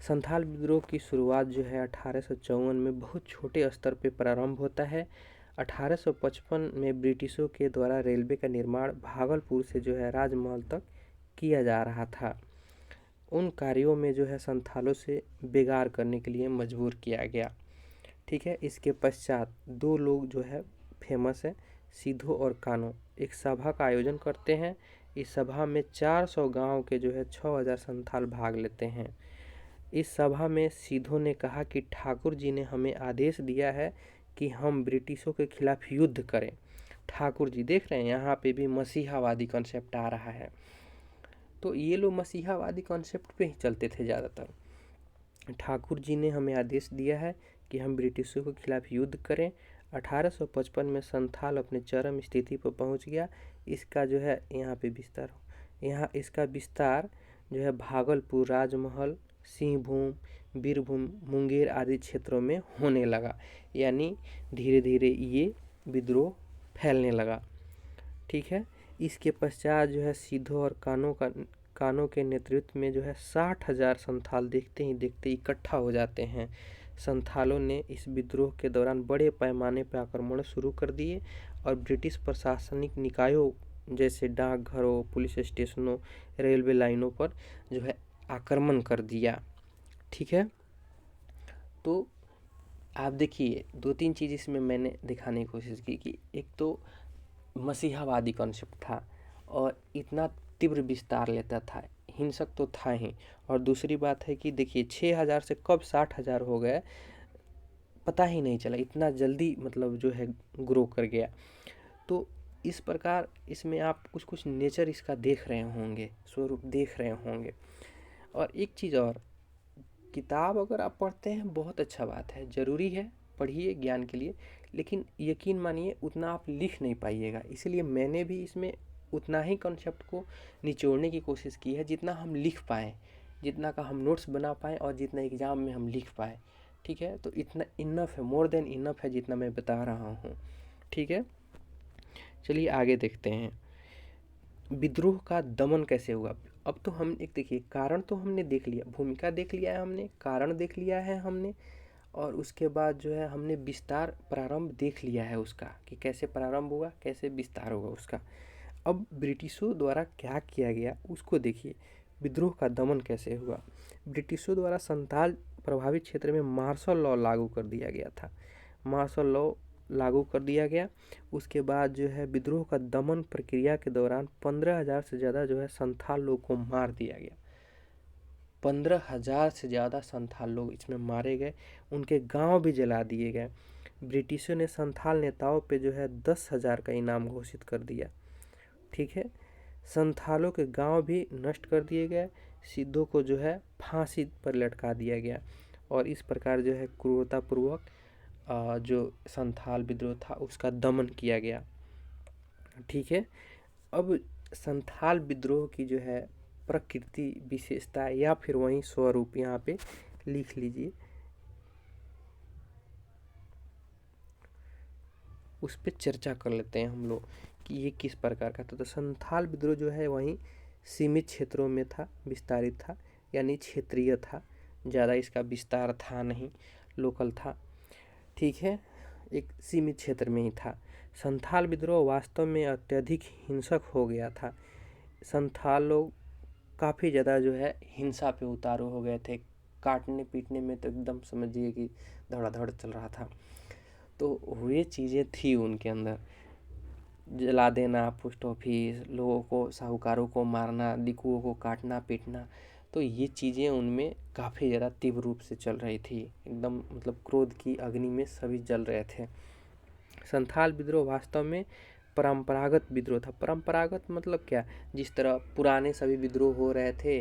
संथाल विद्रोह की शुरुआत जो है 1854 में बहुत छोटे स्तर पे प्रारंभ होता है। 1855 में ब्रिटिशों के द्वारा रेलवे का निर्माण भागलपुर से जो है राजमहल तक किया जा रहा था। उन कार्यों में जो है संथालों से बेगार करने के लिए मजबूर किया गया। ठीक है, इसके पश्चात दो लोग जो है फेमस है, सीधो और कानो, एक सभा का आयोजन करते हैं। इस सभा में 400 गांव के जो है 6000 संथाल भाग लेते हैं। इस सभा में सीधो ने कहा कि ठाकुर जी ने हमें आदेश दिया है कि हम ब्रिटिशों के खिलाफ युद्ध करें। ठाकुर जी देख रहे हैं यहाँ पे भी मसीहावादी कॉन्सेप्ट आ रहा है। तो ये लोग मसीहावादी कॉन्सेप्ट पे ही चलते थे ज़्यादातर। ठाकुर जी ने हमें आदेश दिया है कि हम ब्रिटिशों के खिलाफ युद्ध करें। 1855 में संथाल अपने चरम स्थिति पर पहुंच गया। इसका जो है यहाँ पे विस्तार यहाँ इसका विस्तार जो है भागलपुर, राजमहल, सिंहभूम, बीरभूम, मुंगेर आदि क्षेत्रों में होने लगा। यानी धीरे धीरे ये विद्रोह फैलने लगा। ठीक है, इसके पश्चात जो है सीधो और कानों के नेतृत्व में जो है 60,000 संथाल देखते ही देखते इकट्ठा हो जाते हैं। संथालों ने इस विद्रोह के दौरान बड़े पैमाने पर आक्रमण शुरू कर दिए और ब्रिटिश प्रशासनिक निकायों जैसे डाकघरों, पुलिस स्टेशनों, रेलवे लाइनों पर जो है आक्रमण कर दिया। ठीक है, तो आप देखिए 2-3 चीज़ इसमें मैंने दिखाने की कोशिश की कि एक तो मसीहावादी कॉन्सेप्ट था और इतना तीव्र विस्तार लेता था, हिंसक तो था ही। और दूसरी बात है कि देखिए 6000 से कब 60,000 हो गए पता ही नहीं चला, इतना जल्दी मतलब जो है ग्रो कर गया। तो इस प्रकार इसमें आप कुछ कुछ नेचर इसका देख रहे होंगे, स्वरूप देख रहे होंगे। और एक चीज़ और, किताब अगर आप पढ़ते हैं बहुत अच्छा बात है, ज़रूरी है पढ़िए ज्ञान के लिए, लेकिन यकीन मानिए उतना आप लिख नहीं पाइएगा। इसलिए मैंने भी इसमें उतना ही कॉन्सेप्ट को निचोड़ने की कोशिश की है जितना हम लिख पाएँ, जितना का हम नोट्स बना पाएँ और जितना एग्ज़ाम में हम लिख पाएँ। ठीक है, तो इतना इनफ है, मोर देन इनफ है जितना मैं बता रहा हूँ। ठीक है, चलिए आगे देखते हैं विद्रोह का दमन कैसे हुआ। अब तो हम एक देखिए कारण तो हमने देख लिया, भूमिका देख लिया है हमने, कारण देख लिया है हमने, और उसके बाद जो है हमने विस्तार प्रारंभ देख लिया है उसका कि कैसे प्रारंभ हुआ, कैसे विस्तार हुआ उसका। अब ब्रिटिशों द्वारा क्या किया गया उसको देखिए, विद्रोह का दमन कैसे हुआ। ब्रिटिशों द्वारा संथाल प्रभावित क्षेत्र में मार्शल लॉ लागू कर दिया गया था। मार्शल लॉ लागू कर दिया गया। उसके बाद जो है विद्रोह का दमन प्रक्रिया के दौरान 15,000 से ज़्यादा जो है संथाल लोग को मार दिया गया। 15,000 से ज़्यादा संथाल लोग इसमें मारे गए, उनके गांव भी जला दिए गए। ब्रिटिशों ने संथाल नेताओं पे जो है 10,000 का इनाम घोषित कर दिया। ठीक है, संथालों के गांव भी नष्ट कर दिए गए, सिद्धों को जो है फांसी पर लटका दिया गया। और इस प्रकार जो है क्रूरतापूर्वक जो संथाल विद्रोह था उसका दमन किया गया। ठीक है, अब संथाल विद्रोह की जो है प्रकृति, विशेषता या फिर वही स्वरूप यहाँ पे लिख लीजिए, उस पर चर्चा कर लेते हैं हम लोग कि ये किस प्रकार का था। तो संथाल विद्रोह जो है वहीं सीमित क्षेत्रों में था, विस्तारित था, यानी क्षेत्रीय था, ज़्यादा इसका विस्तार था नहीं, लोकल था। ठीक है, एक सीमित क्षेत्र में ही था। संथाल विद्रोह वास्तव में अत्यधिक हिंसक हो गया था। संथाल लोग काफ़ी ज़्यादा जो है हिंसा पे उतारू हो गए थे, काटने पीटने में तो एकदम समझिए कि धड़ाधड़ चल रहा था। तो ये चीज़ें थी उनके अंदर, जला देना पोस्ट ऑफिस, लोगों को, साहूकारों को मारना, दिकुओं को काटना पीटना। तो ये चीज़ें उनमें काफ़ी ज़्यादा तीव्र रूप से चल रही थी, एकदम मतलब क्रोध की अग्नि में सभी जल रहे थे। संथाल विद्रोह वास्तव में परंपरागत विद्रोह था। परंपरागत मतलब क्या, जिस तरह पुराने सभी विद्रोह हो रहे थे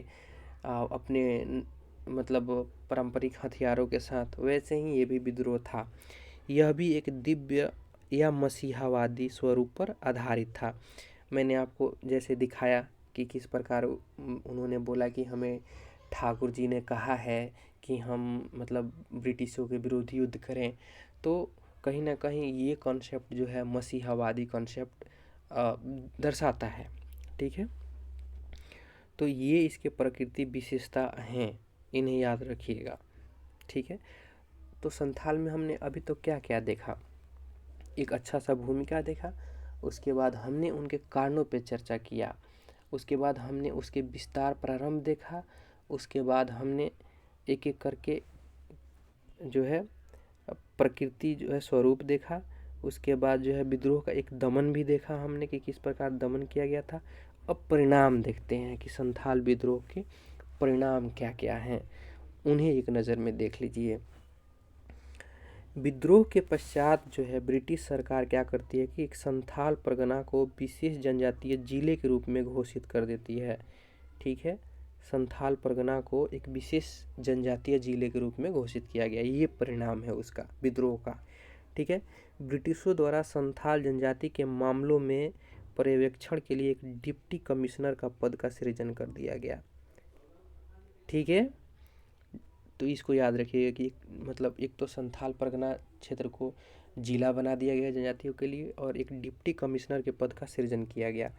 अपने मतलब पारंपरिक हथियारों के साथ, वैसे ही ये भी विद्रोह था। यह भी एक दिव्य या मसीहावादी स्वरूप पर आधारित था। मैंने आपको जैसे दिखाया कि किस प्रकार उन्होंने बोला कि हमें ठाकुर जी ने कहा है कि हम मतलब ब्रिटिशों के विरुद्ध युद्ध करें, तो कहीं ना कहीं ये कॉन्सेप्ट जो है मसीहावादी कॉन्सेप्ट दर्शाता है। ठीक है, तो ये इसके प्रकृति विशेषता हैं, इन्हें याद रखिएगा। ठीक है, तो संथाल में हमने अभी तो क्या क्या देखा, एक अच्छा सा भूमिका देखा, उसके बाद हमने उनके कारणों पे चर्चा किया, उसके बाद हमने उसके विस्तार प्रारंभ देखा, उसके बाद हमने एक एक करके जो है प्रकृति जो है स्वरूप देखा, उसके बाद जो है विद्रोह का एक दमन भी देखा हमने कि किस प्रकार दमन किया गया था। अब परिणाम देखते हैं कि संथाल विद्रोह के परिणाम क्या क्या हैं, उन्हें एक नज़र में देख लीजिए। विद्रोह के पश्चात जो है ब्रिटिश सरकार क्या करती है कि एक संथाल परगना को विशेष जनजातीय जिले के रूप में घोषित कर देती है। ठीक है, संथाल परगना को एक विशेष जनजातीय जिले के रूप में घोषित किया गया, ये परिणाम है उसका विद्रोह का। ठीक है, ब्रिटिशों द्वारा संथाल जनजाति के मामलों में पर्यवेक्षण के लिए एक डिप्टी कमिश्नर का पद का सृजन कर दिया गया। ठीक है, तो इसको याद रखिएगा कि मतलब एक तो संथाल परगना क्षेत्र को जिला बना दिया गया जनजातियों के लिए, और एक डिप्टी कमिश्नर के पद का सृजन किया गया।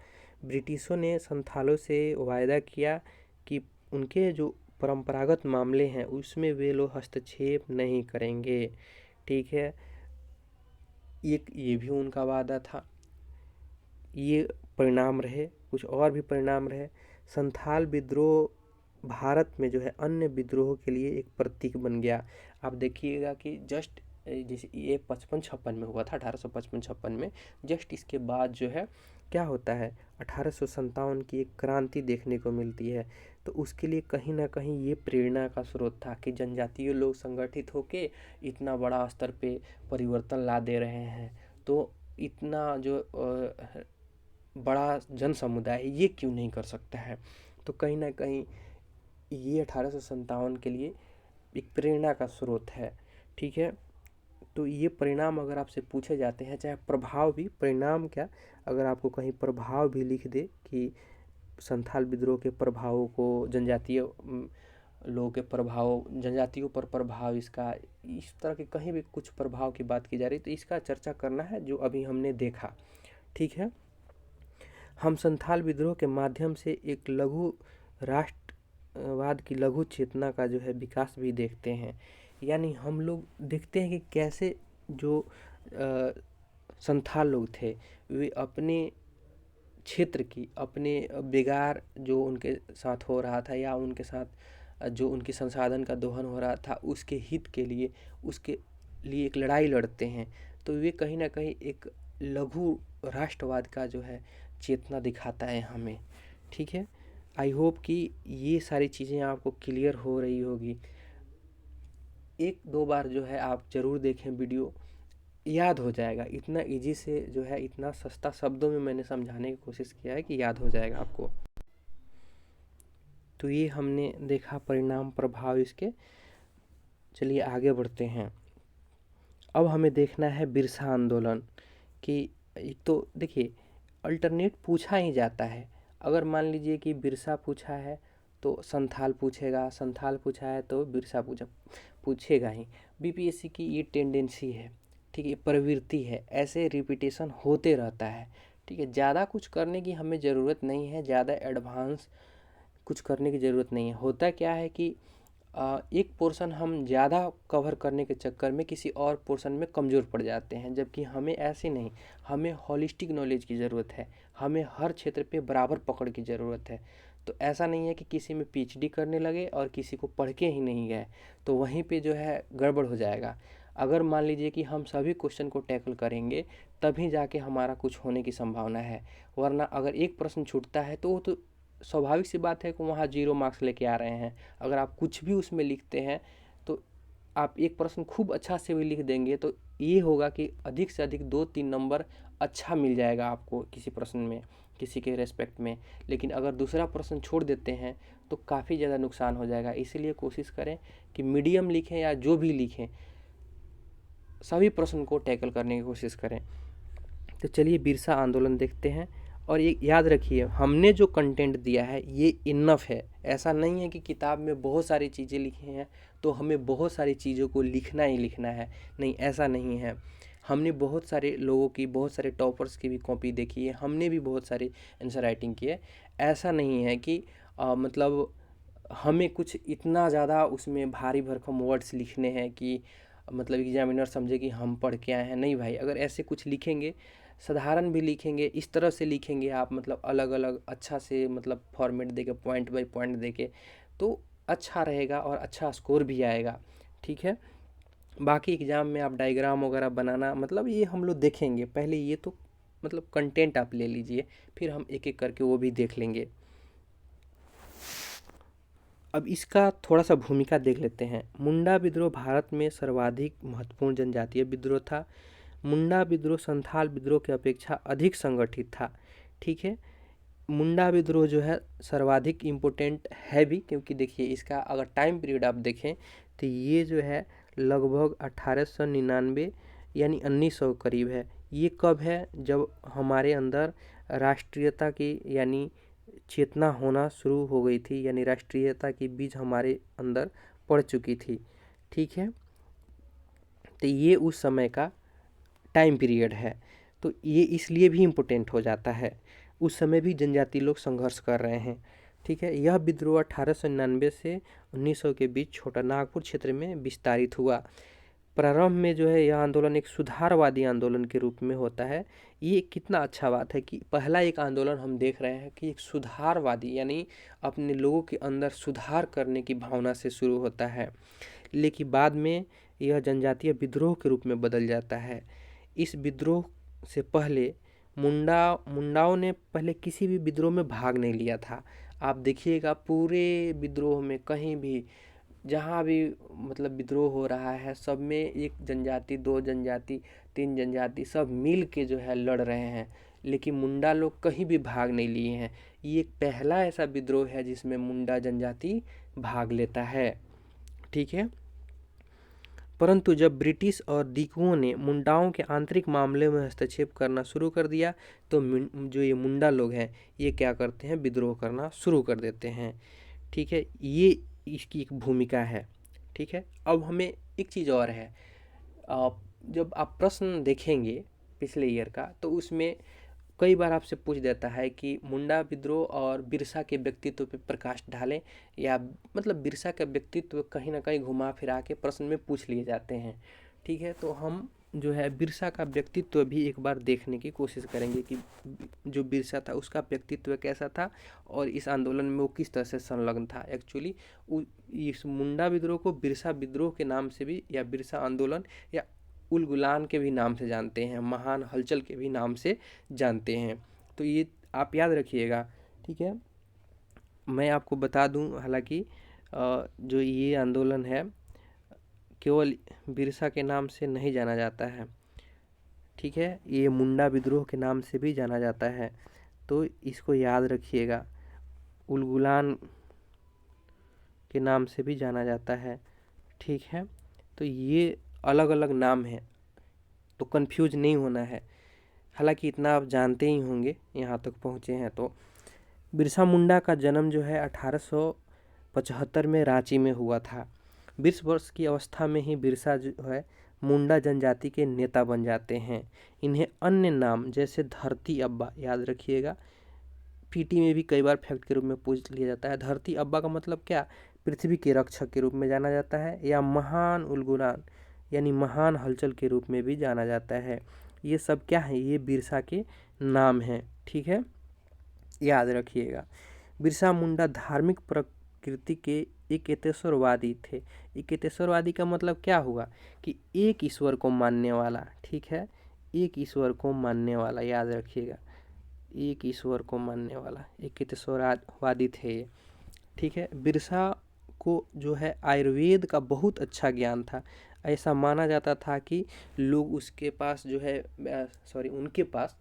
ब्रिटिशों ने संथालों से वायदा किया कि उनके जो परंपरागत मामले हैं उसमें वे लोग हस्तक्षेप नहीं करेंगे। ठीक है, ये भी उनका वादा था। ये परिणाम रहे, कुछ और भी परिणाम रहे। संथाल विद्रोह भारत में जो है अन्य विद्रोहों के लिए एक प्रतीक बन गया। आप देखिएगा कि जस्ट जैसे ये 55-56 में हुआ था, 1855-56 में, जस्ट इसके बाद जो है क्या होता है, 1857 की एक क्रांति देखने को मिलती है। तो उसके लिए कहीं ना कहीं ये प्रेरणा का स्रोत था कि जनजातीय लोग संगठित होके इतना बड़ा स्तर पे परिवर्तन ला दे रहे हैं, तो इतना जो बड़ा जन समुदाय ये क्यों नहीं कर सकता है। तो कहीं ना कहीं ये 1857 के लिए एक प्रेरणा का स्रोत है। ठीक है, तो ये परिणाम अगर आपसे पूछे जाते हैं, चाहे प्रभाव भी, परिणाम क्या, अगर आपको कहीं प्रभाव भी लिख दे कि संथाल विद्रोह के प्रभावों को, जनजातीय लोगों के प्रभाव, जनजातियों पर प्रभाव, इसका इस तरह के कहीं भी कुछ प्रभाव की बात की जा रही, तो इसका चर्चा करना है जो अभी हमने देखा। ठीक है, हम संथाल विद्रोह के माध्यम से एक लघु राष्ट्रवाद की लघु चेतना का जो है विकास भी देखते हैं। यानी हम लोग देखते हैं कि कैसे जो संथाल लोग थे वे अपने क्षेत्र की, अपने बेगार जो उनके साथ हो रहा था या उनके साथ जो उनके संसाधन का दोहन हो रहा था, उसके हित के लिए, उसके लिए एक लड़ाई लड़ते हैं। तो वे कहीं ना कहीं एक लघु राष्ट्रवाद का जो है चेतना दिखाता है हमें। ठीक है, आई होप कि ये सारी चीज़ें आपको क्लियर हो रही होगी। एक दो बार जो है आप ज़रूर देखें वीडियो, याद हो जाएगा। इतना इजी से जो है, इतना सस्ता शब्दों में मैंने समझाने की कोशिश किया है कि याद हो जाएगा आपको। तो ये हमने देखा परिणाम, प्रभाव इसके। चलिए आगे बढ़ते हैं। अब हमें देखना है बिरसा आंदोलन कि एक तो देखिए अल्टरनेट पूछा ही जाता है। अगर मान लीजिए कि बिरसा पूछा है तो संथाल पूछेगा, संथाल पूछा है तो बिरसा पूछेगा ही। बीपीएससी की ये टेंडेंसी है, ठीक है, प्रवृत्ति है, ऐसे रिपीटेशन होते रहता है। ठीक है, ज़्यादा कुछ करने की हमें ज़रूरत नहीं है, ज़्यादा एडवांस कुछ करने की ज़रूरत नहीं है। होता क्या है कि एक पोर्शन हम ज़्यादा कवर करने के चक्कर में किसी और पोर्शन में कमज़ोर पड़ जाते हैं, जबकि हमें ऐसे नहीं, हमें हॉलिस्टिक नॉलेज की ज़रूरत है, हमें हर क्षेत्र पे बराबर पकड़ की ज़रूरत है। तो ऐसा नहीं है कि किसी में पीएचडी करने लगे और किसी को पढ़ के ही नहीं गए, तो वहीं पे जो है गड़बड़ हो जाएगा। अगर मान लीजिए कि हम सभी क्वेश्चन को टैकल करेंगे तभी जाके हमारा कुछ होने की संभावना है, वरना अगर एक प्रश्न छूटता है तो वो तो स्वाभाविक सी बात है कि वहाँ 0 मार्क्स लेके आ रहे हैं। अगर आप कुछ भी उसमें लिखते हैं तो आप एक प्रश्न खूब अच्छा से भी लिख देंगे तो ये होगा कि अधिक से अधिक 2-3 नंबर अच्छा मिल जाएगा आपको किसी प्रश्न में, किसी के रेस्पेक्ट में। लेकिन अगर दूसरा प्रश्न छोड़ देते हैं तो काफ़ी ज़्यादा नुकसान हो जाएगा। इसीलिए कोशिश करें कि मीडियम लिखें या जो भी लिखें, सभी प्रश्न को टैकल करने की कोशिश करें। तो चलिए बिरसा आंदोलन देखते हैं। और ये याद रखिए, हमने जो कंटेंट दिया है ये इनफ है। ऐसा नहीं है कि किताब में बहुत सारी चीज़ें लिखी हैं तो हमें बहुत सारी चीज़ों को लिखना ही लिखना है, नहीं, ऐसा नहीं है। हमने बहुत सारे लोगों की, बहुत सारे टॉपर्स की भी कॉपी देखी है, हमने भी बहुत सारी आंसर राइटिंग की है। ऐसा नहीं है कि मतलब हमें कुछ इतना ज़्यादा उसमें भारी भरकम वर्ड्स लिखने हैं कि मतलब एग्जामिनर समझे कि हम पढ़ के आए हैं। नहीं भाई, अगर ऐसे कुछ लिखेंगे, साधारण भी लिखेंगे, इस तरह से लिखेंगे आप, मतलब अलग अलग अच्छा से, मतलब फॉर्मेट देके, पॉइंट बाय पॉइंट देके, तो अच्छा रहेगा और अच्छा स्कोर भी आएगा। ठीक है। बाकी एग्ज़ाम में आप डायग्राम वगैरह बनाना, मतलब ये हम लोग देखेंगे। पहले ये तो मतलब कंटेंट आप ले लीजिए, फिर हम एक एक करके वो भी देख लेंगे। अब इसका थोड़ा सा भूमिका देख लेते हैं। मुंडा विद्रोह भारत में सर्वाधिक महत्वपूर्ण जनजातीय विद्रोह था। मुंडा विद्रोह संथाल विद्रोह की अपेक्षा अधिक संगठित था। ठीक है। मुंडा विद्रोह जो है सर्वाधिक इम्पोर्टेंट है भी, क्योंकि देखिए इसका अगर टाइम पीरियड आप देखें तो ये जो है लगभग 1899 यानी 1900 करीब है। ये कब है? जब हमारे अंदर राष्ट्रीयता की यानी चेतना होना शुरू हो गई थी, यानी राष्ट्रीयता की बीज हमारे अंदर पड़ चुकी थी। ठीक है। तो ये उस समय का टाइम पीरियड है, तो ये इसलिए भी इम्पोर्टेंट हो जाता है। उस समय भी जनजाति लोग संघर्ष कर रहे हैं। ठीक है। यह विद्रोह 1899 से 1900 के बीच छोटा नागपुर क्षेत्र में विस्तारित हुआ। प्रारंभ में जो है यह आंदोलन एक सुधारवादी आंदोलन के रूप में होता है। ये कितना अच्छा बात है कि पहला एक आंदोलन हम देख रहे हैं कि एक सुधारवादी, यानी अपने लोगों के अंदर सुधार करने की भावना से शुरू होता है, लेकिन बाद में यह जनजातीय विद्रोह के रूप में बदल जाता है। इस विद्रोह से पहले मुंडाओं ने पहले किसी भी विद्रोह में भाग नहीं लिया था। आप देखिएगा पूरे विद्रोह में कहीं भी, जहाँ भी मतलब विद्रोह हो रहा है, सब में एक जनजाति, 2 जनजाति, 3 जनजाति सब मिल के जो है लड़ रहे हैं, लेकिन मुंडा लोग कहीं भी भाग नहीं लिए हैं। ये एक पहला ऐसा विद्रोह है जिसमें मुंडा जनजाति भाग लेता है। ठीक है। परंतु जब ब्रिटिश और डीकुओं ने मुंडाओं के आंतरिक मामले में हस्तक्षेप करना शुरू कर दिया तो जो ये मुंडा लोग हैं ये क्या करते हैं? विद्रोह करना शुरू कर देते हैं। ठीक है। ये इसकी एक भूमिका है। ठीक है। अब हमें एक चीज़ और है, जब आप प्रश्न देखेंगे पिछले ईयर का तो उसमें कई बार आपसे पूछ देता है कि मुंडा विद्रोह और बिरसा के व्यक्तित्व पर प्रकाश डालें, या मतलब बिरसा का व्यक्तित्व कहीं ना कहीं घुमा फिरा के प्रश्न में पूछ लिए जाते हैं। ठीक है। तो हम जो है बिरसा का व्यक्तित्व भी एक बार देखने की कोशिश करेंगे कि जो बिरसा था उसका व्यक्तित्व कैसा था और इस आंदोलन में वो किस तरह से संलग्न था। एक्चुअली इस मुंडा विद्रोह को बिरसा विद्रोह के नाम से भी, या बिरसा आंदोलन, या उलगुलान के भी नाम से जानते हैं, महान हलचल के भी नाम से जानते हैं। तो ये आप याद रखिएगा। ठीक है। मैं आपको बता दूं, हालांकि जो ये आंदोलन है केवल बिरसा के नाम से नहीं जाना जाता है। ठीक है। ये मुंडा विद्रोह के नाम से भी जाना जाता है, तो इसको याद रखिएगा। उलगुलान के नाम से भी जाना जाता है। ठीक है। तो ये अलग अलग नाम है, तो कंफ्यूज नहीं होना है। हालांकि इतना आप जानते ही होंगे, यहाँ तक पहुँचे हैं तो। बिरसा मुंडा का जन्म जो है 1875 में रांची में हुआ था। 20 वर्ष की अवस्था में ही बिरसा जो है मुंडा जनजाति के नेता बन जाते हैं। इन्हें अन्य नाम जैसे धरती अब्बा, याद रखिएगा, पीटी में भी कई बार फैक्ट के रूप में पूछ लिया जाता है। धरती अब्बा का मतलब क्या? पृथ्वी के रक्षक के रूप में जाना जाता है, या महान उलगुलान यानी महान हलचल के रूप में भी जाना जाता है। ये सब क्या है? ये बिरसा के नाम हैं। ठीक है। याद रखिएगा। बिरसा मुंडा धार्मिक प्रकृति के एक एकेश्वरवादी थे। एकेश्वरवादी का मतलब क्या हुआ? कि एक ईश्वर को मानने वाला। ठीक है। एक ईश्वर को मानने वाला, याद रखिएगा। एक ईश्वर को मानने वाला, एकेश्वरवादी थे ये। ठीक है, बिरसा को जो है आयुर्वेद का बहुत अच्छा ज्ञान था। ऐसा माना जाता था कि लोग उसके पास जो है उनके पास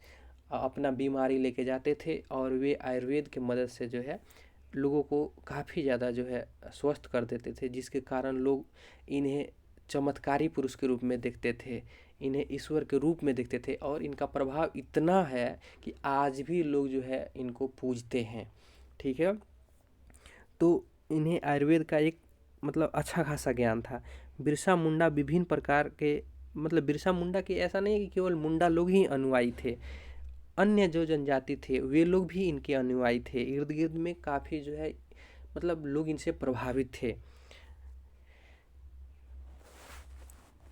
अपना बीमारी लेके जाते थे और वे आयुर्वेद की मदद से जो है लोगों को काफ़ी ज़्यादा जो है स्वस्थ कर देते थे, जिसके कारण लोग इन्हें चमत्कारी पुरुष के रूप में देखते थे, इन्हें ईश्वर के रूप में देखते थे। और इनका प्रभाव इतना है कि आज भी लोग जो है इनको पूजते हैं। ठीक है, तो इन्हें आयुर्वेद का एक मतलब अच्छा खासा ज्ञान था। बिरसा मुंडा विभिन्न प्रकार के मतलब बिरसा मुंडा के ऐसा नहीं है कि केवल मुंडा लोग ही अनुयायी थे, अन्य जो जनजाति थे वे लोग भी इनके अनुयायी थे। इर्द गिर्द में काफ़ी जो है मतलब लोग इनसे प्रभावित थे।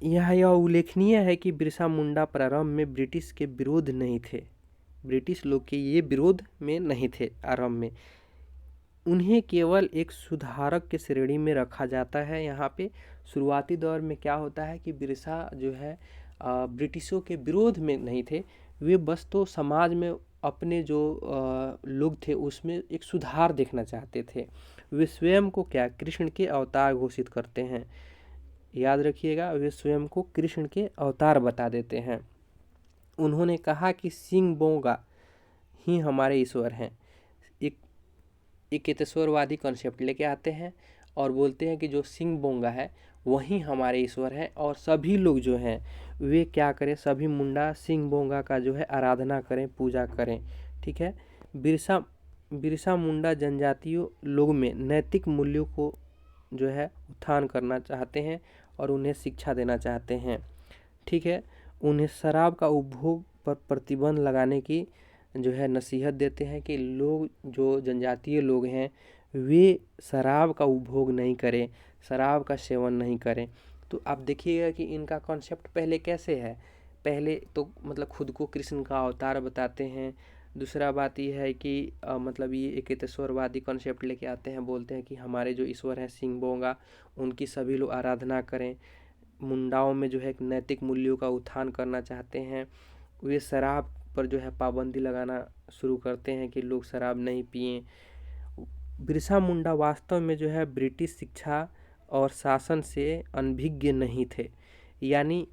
यह उल्लेखनीय है कि बिरसा मुंडा प्रारंभ में ब्रिटिश के विरोध नहीं थे, ब्रिटिश लोग के ये विरोध में नहीं थे आरंभ में। उन्हें केवल एक सुधारक के श्रेणी में रखा जाता है। यहाँ पे शुरुआती दौर में क्या होता है कि बिरसा जो है ब्रिटिशों के विरोध में नहीं थे, वे बस तो समाज में अपने जो लोग थे उसमें एक सुधार देखना चाहते थे। वे स्वयं को क्या कृष्ण के अवतार घोषित करते हैं, याद रखिएगा, वे स्वयं को कृष्ण के अवतार बता देते हैं। उन्होंने कहा कि सिंह बोंगा ही हमारे ईश्वर हैं। एक एकेश्वरवादी कॉन्सेप्ट लेके आते हैं और बोलते हैं कि जो सिंह बोंगा है वही हमारे ईश्वर हैं, और सभी लोग जो हैं वे क्या करें, सभी मुंडा सिंह बोंगा का जो है आराधना करें, पूजा करें। ठीक है, बिरसा मुंडा जनजातियों लोग में नैतिक मूल्यों को जो है उत्थान करना चाहते हैं और उन्हें शिक्षा देना चाहते हैं। ठीक है, उन्हें शराब का उपभोग पर प्रतिबंध लगाने की जो है नसीहत देते हैं कि लोग जो जनजातीय लोग हैं वे शराब का उपभोग नहीं करें, शराब का सेवन नहीं करें। तो आप देखिएगा कि इनका कॉन्सेप्ट पहले कैसे है, पहले तो मतलब खुद को कृष्ण का अवतार बताते हैं। दूसरा बात यह है कि मतलब ये एकेश्वरवादी कॉन्सेप्ट लेके आते हैं, बोलते हैं कि हमारे जो ईश्वर हैं सिंह बोंगा, उनकी सभी लोग आराधना करें। मुंडाओं में जो है एक नैतिक मूल्यों का उत्थान करना चाहते हैं। वे शराब पर जो है पाबंदी लगाना शुरू करते हैं कि लोग शराब नहीं पिएं। बिरसा मुंडा वास्तव में जो है ब्रिटिश शिक्षा और शासन से अनभिज्ञ नहीं थे, यानी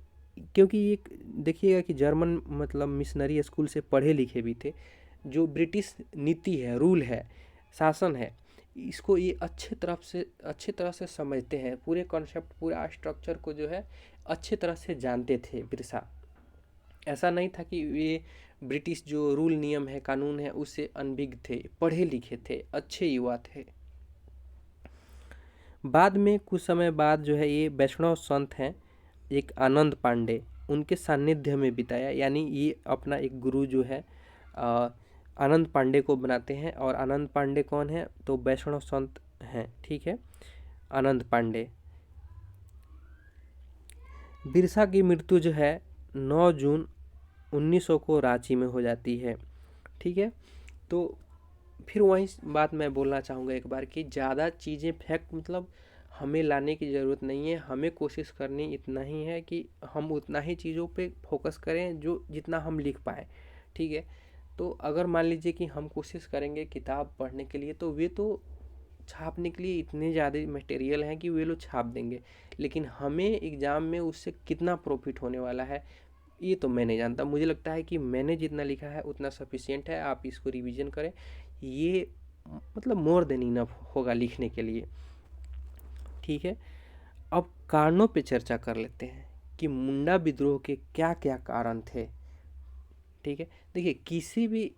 क्योंकि ये देखिएगा कि जर्मन मतलब मिशनरी स्कूल से पढ़े लिखे भी थे। जो ब्रिटिश नीति है, रूल है, शासन है, इसको ये अच्छे तरह से समझते हैं, पूरे कॉन्सेप्ट पूरा स्ट्रक्चर को जो है अच्छे तरह से जानते थे बिरसा। ऐसा नहीं था कि ये ब्रिटिश जो रूल नियम है, कानून है, उससे अनभिज्ञ थे, पढ़े लिखे थे, अच्छे युवा थे। बाद में कुछ समय बाद जो है ये वैष्णव संत हैं एक आनंद पांडे, उनके सानिध्य में बिताया, यानी ये अपना एक गुरु जो है आनंद पांडे को बनाते हैं। और आनंद पांडे कौन है, तो वैष्णव संत हैं। ठीक है, आनंद पांडे। बिरसा की मृत्यु जो है 9 जून 1900 को रांची में हो जाती है। ठीक है, तो फिर वही बात मैं बोलना चाहूँगा एक बार कि ज़्यादा चीज़ें फैक्ट मतलब हमें लाने की ज़रूरत नहीं है, हमें कोशिश करनी इतना ही है कि हम उतना ही चीज़ों पे फोकस करें जो जितना हम लिख पाएँ। ठीक है, तो अगर मान लीजिए कि हम कोशिश करेंगे किताब पढ़ने के लिए, तो वे तो छापने के लिए इतने ज़्यादा मटेरियल हैं कि वे लोग छाप देंगे, लेकिन हमें एग्ज़ाम में उससे कितना प्रॉफिट होने वाला है ये तो मैं नहीं जानता। मुझे लगता है कि मैंने जितना लिखा है उतना सफिशिएंट है, आप इसको रिवीजन करें, ये मतलब मोर देन इनफ होगा लिखने के लिए। ठीक है, अब कारणों पे चर्चा कर लेते हैं कि मुंडा विद्रोह के क्या क्या कारण थे। ठीक है, देखिए किसी भी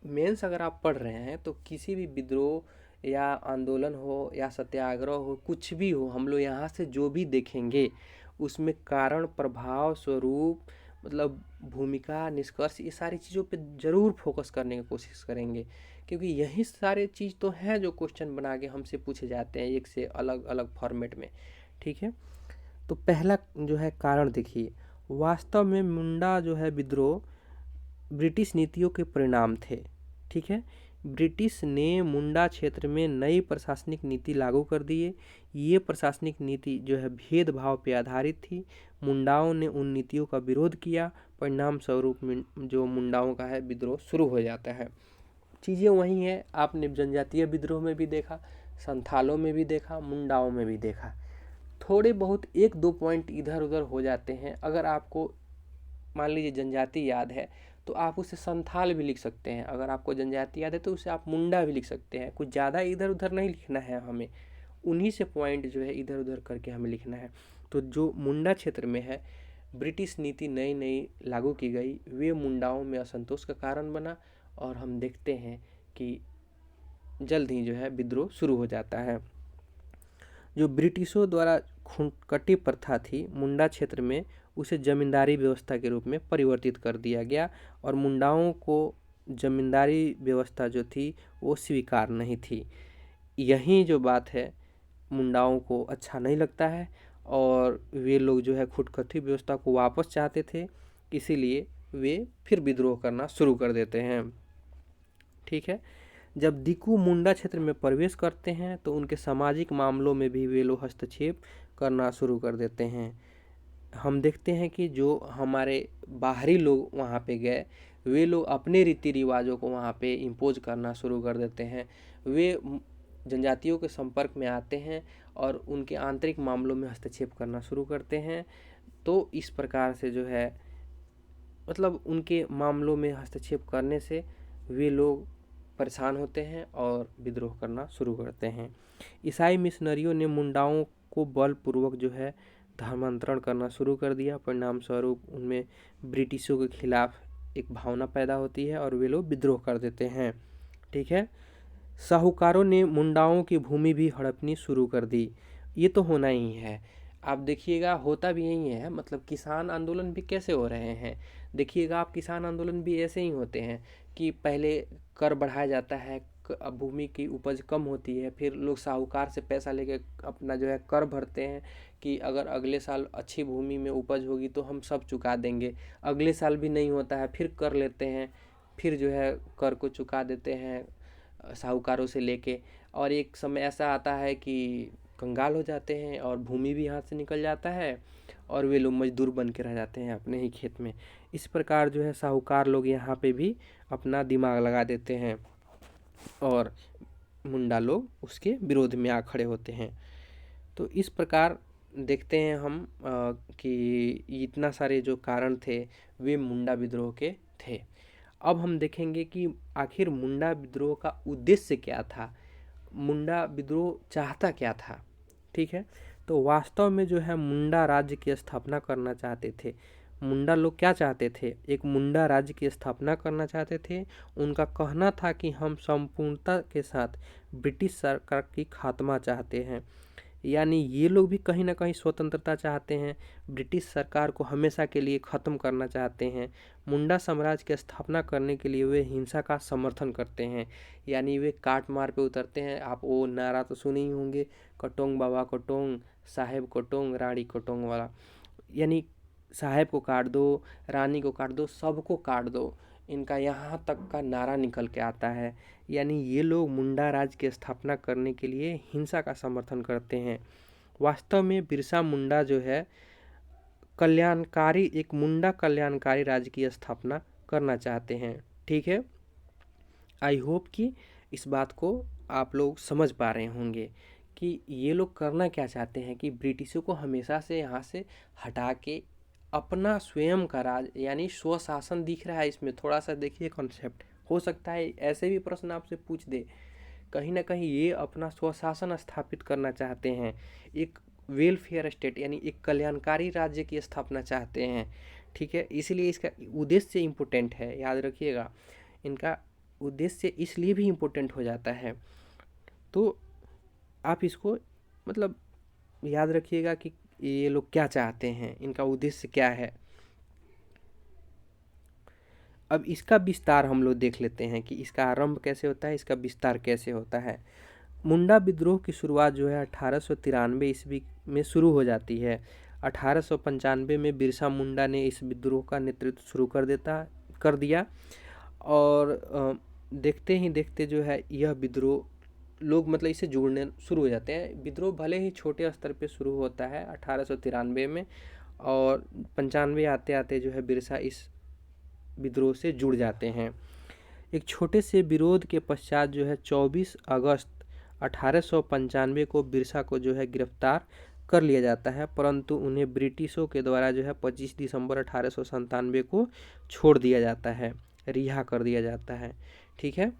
मेंस अगर आप पढ़ रहे हैं तो किसी भी विद्रोह या आंदोलन हो या सत्याग्रह हो, कुछ भी हो, हम लोग यहाँ से जो भी देखेंगे उसमें कारण, प्रभाव, स्वरूप, मतलब भूमिका, निष्कर्ष, ये सारी चीज़ों पे ज़रूर फोकस करने की कोशिश करेंगे, क्योंकि यही सारे चीज़ तो हैं जो क्वेश्चन बना के हमसे पूछे जाते हैं एक से अलग अलग फॉर्मेट में। ठीक है, तो पहला जो है कारण देखिए, वास्तव में मुंडा जो है विद्रोह ब्रिटिश नीतियों के परिणाम थे। ठीक है, ब्रिटिश ने मुंडा क्षेत्र में नई प्रशासनिक नीति लागू कर दी है। ये प्रशासनिक नीति जो है भेदभाव पे आधारित थी। मुंडाओं ने उन नीतियों का विरोध किया, परिणाम स्वरूप जो मुंडाओं का है विद्रोह शुरू हो जाता है। चीज़ें वही हैं, आपने जनजातीय विद्रोह में भी देखा, संथालों में भी देखा, मुंडाओं में भी देखा। थोड़े बहुत एक दो पॉइंट इधर उधर हो जाते हैं। अगर आपको मान लीजिए जनजाति याद है तो आप उसे संथाल भी लिख सकते हैं, अगर आपको जनजाति याद है तो उसे आप मुंडा भी लिख सकते हैं। कुछ ज़्यादा इधर उधर नहीं लिखना है हमें, उन्हीं से पॉइंट जो है इधर उधर करके हमें लिखना है। तो जो मुंडा क्षेत्र में है ब्रिटिश नीति नई नई लागू की गई, वे मुंडाओं में असंतोष का कारण बना और हम देखते हैं कि जल्द ही जो है विद्रोह शुरू हो जाता है। जो ब्रिटिशों द्वारा खूंटकटी प्रथा थी मुंडा क्षेत्र में, उसे जमींदारी व्यवस्था के रूप में परिवर्तित कर दिया गया और मुंडाओं को जमींदारी व्यवस्था जो थी वो स्वीकार नहीं थी। यही जो बात है मुंडाओं को अच्छा नहीं लगता है और वे लोग जो है खूंटकटी व्यवस्था को वापस चाहते थे, इसीलिए वे फिर विद्रोह करना शुरू कर देते हैं। ठीक है, जब दिकू मुंडा क्षेत्र में प्रवेश करते हैं तो उनके सामाजिक मामलों में भी वे लोग हस्तक्षेप करना शुरू कर देते हैं। हम देखते हैं कि जो हमारे बाहरी लोग वहाँ पे गए, वे लोग अपने रीति रिवाजों को वहाँ पे इम्पोज करना शुरू कर देते हैं। वे जनजातियों के संपर्क में आते हैं और उनके आंतरिक मामलों में हस्तक्षेप करना शुरू करते हैं। तो इस प्रकार से जो है मतलब उनके मामलों में हस्तक्षेप करने से वे लोग परेशान होते हैं और विद्रोह करना शुरू करते हैं। ईसाई मिशनरियों ने मुंडाओं को बलपूर्वक जो है धर्मांतरण करना शुरू कर दिया। परिणाम स्वरूप उनमें ब्रिटिशों के खिलाफ एक भावना पैदा होती है और वे लोग विद्रोह कर देते हैं। ठीक है, साहूकारों ने मुंडाओं की भूमि भी हड़पनी शुरू कर दी। ये तो होना ही है, आप देखिएगा होता भी यही है। मतलब किसान आंदोलन भी कैसे हो रहे हैं, देखिएगा आप, किसान आंदोलन भी ऐसे ही होते हैं कि पहले कर बढ़ाया जाता है, भूमि की उपज कम होती है, फिर लोग साहूकार से पैसा लेके अपना जो है कर भरते हैं कि अगर अगले साल अच्छी भूमि में उपज होगी तो हम सब चुका देंगे। अगले साल भी नहीं होता है, फिर कर लेते हैं, फिर जो है कर को चुका देते हैं साहूकारों से लेके। और एक समय ऐसा आता है कि कंगाल हो जाते हैं और भूमि भी हाथ से निकल जाता है और वे लोग मजदूर बन के रह जाते हैं अपने ही खेत में। इस प्रकार जो है साहूकार लोग यहाँ पे भी अपना दिमाग लगा देते हैं और मुंडा लोग उसके विरोध में आ खड़े होते हैं। तो इस प्रकार देखते हैं हम कि इतना सारे जो कारण थे वे मुंडा विद्रोह के थे। अब हम देखेंगे कि आखिर मुंडा विद्रोह का उद्देश्य क्या था, मुंडा विद्रोह चाहता क्या था। ठीक है, तो वास्तव में जो है मुंडा राज्य की स्थापना करना चाहते थे। मुंडा लोग क्या चाहते थे, एक मुंडा राज्य की स्थापना करना चाहते थे। उनका कहना था कि हम संपूर्णता के साथ ब्रिटिश सरकार की खात्मा चाहते हैं, यानी ये लोग भी कहीं ना कहीं स्वतंत्रता चाहते हैं, ब्रिटिश सरकार को हमेशा के लिए ख़त्म करना चाहते हैं। मुंडा साम्राज्य की स्थापना करने के लिए वे हिंसा का समर्थन करते हैं, यानी वे काट मार पे उतरते हैं। आप वो नारा तो सुने ही होंगे, कटोंग बाबा कटोंग, साहेब कटोंग, रानी कटोंग वाला, यानी साहेब को काट दो, रानी को काट दो, सबको काट दो, इनका यहाँ तक का नारा निकल के आता है। यानी ये लोग मुंडा राज की स्थापना करने के लिए हिंसा का समर्थन करते हैं। वास्तव में बिरसा मुंडा जो है कल्याणकारी, एक मुंडा कल्याणकारी राज्य की स्थापना करना चाहते हैं। ठीक है, आई होप कि इस बात को आप लोग समझ पा रहे होंगे कि ये लोग करना क्या चाहते हैं कि ब्रिटिशों को हमेशा से यहाँ से हटा के अपना स्वयं का राज यानी स्वशासन दिख रहा है इसमें। थोड़ा सा देखिए कॉन्सेप्ट, हो सकता है ऐसे भी प्रश्न आपसे पूछ दे। कहीं ना कहीं ये अपना स्वशासन स्थापित करना चाहते हैं, एक वेलफेयर स्टेट यानी एक कल्याणकारी राज्य की स्थापना चाहते हैं। ठीक है, इसलिए इसका उद्देश्य इम्पोर्टेंट है, याद रखिएगा। इनका उद्देश्य इसलिए भी इम्पोर्टेंट हो जाता है, तो आप इसको मतलब याद रखिएगा कि ये लोग क्या चाहते हैं, इनका उद्देश्य क्या है। अब इसका विस्तार हम लोग देख लेते हैं कि इसका आरंभ कैसे होता है, इसका विस्तार कैसे होता है। मुंडा विद्रोह की शुरुआत जो है 1893 ईस्वी में शुरू हो जाती है। 1895 में बिरसा मुंडा ने इस विद्रोह का नेतृत्व शुरू कर दिया और देखते ही देखते जो है यह विद्रोह लोग मतलब इससे जुड़ने शुरू हो जाते हैं। विद्रोह भले ही छोटे स्तर पे शुरू होता है 1893 में, और 95 आते आते जो है बिरसा इस विद्रोह से जुड़ जाते हैं। एक छोटे से विरोध के पश्चात जो है 24 अगस्त 1895 को बिरसा को जो है गिरफ्तार कर लिया जाता है, परंतु उन्हें ब्रिटिशों के द्वारा जो है 25 दिसंबर 1897 को छोड़ दिया जाता है, रिहा कर दिया जाता है। ठीक है,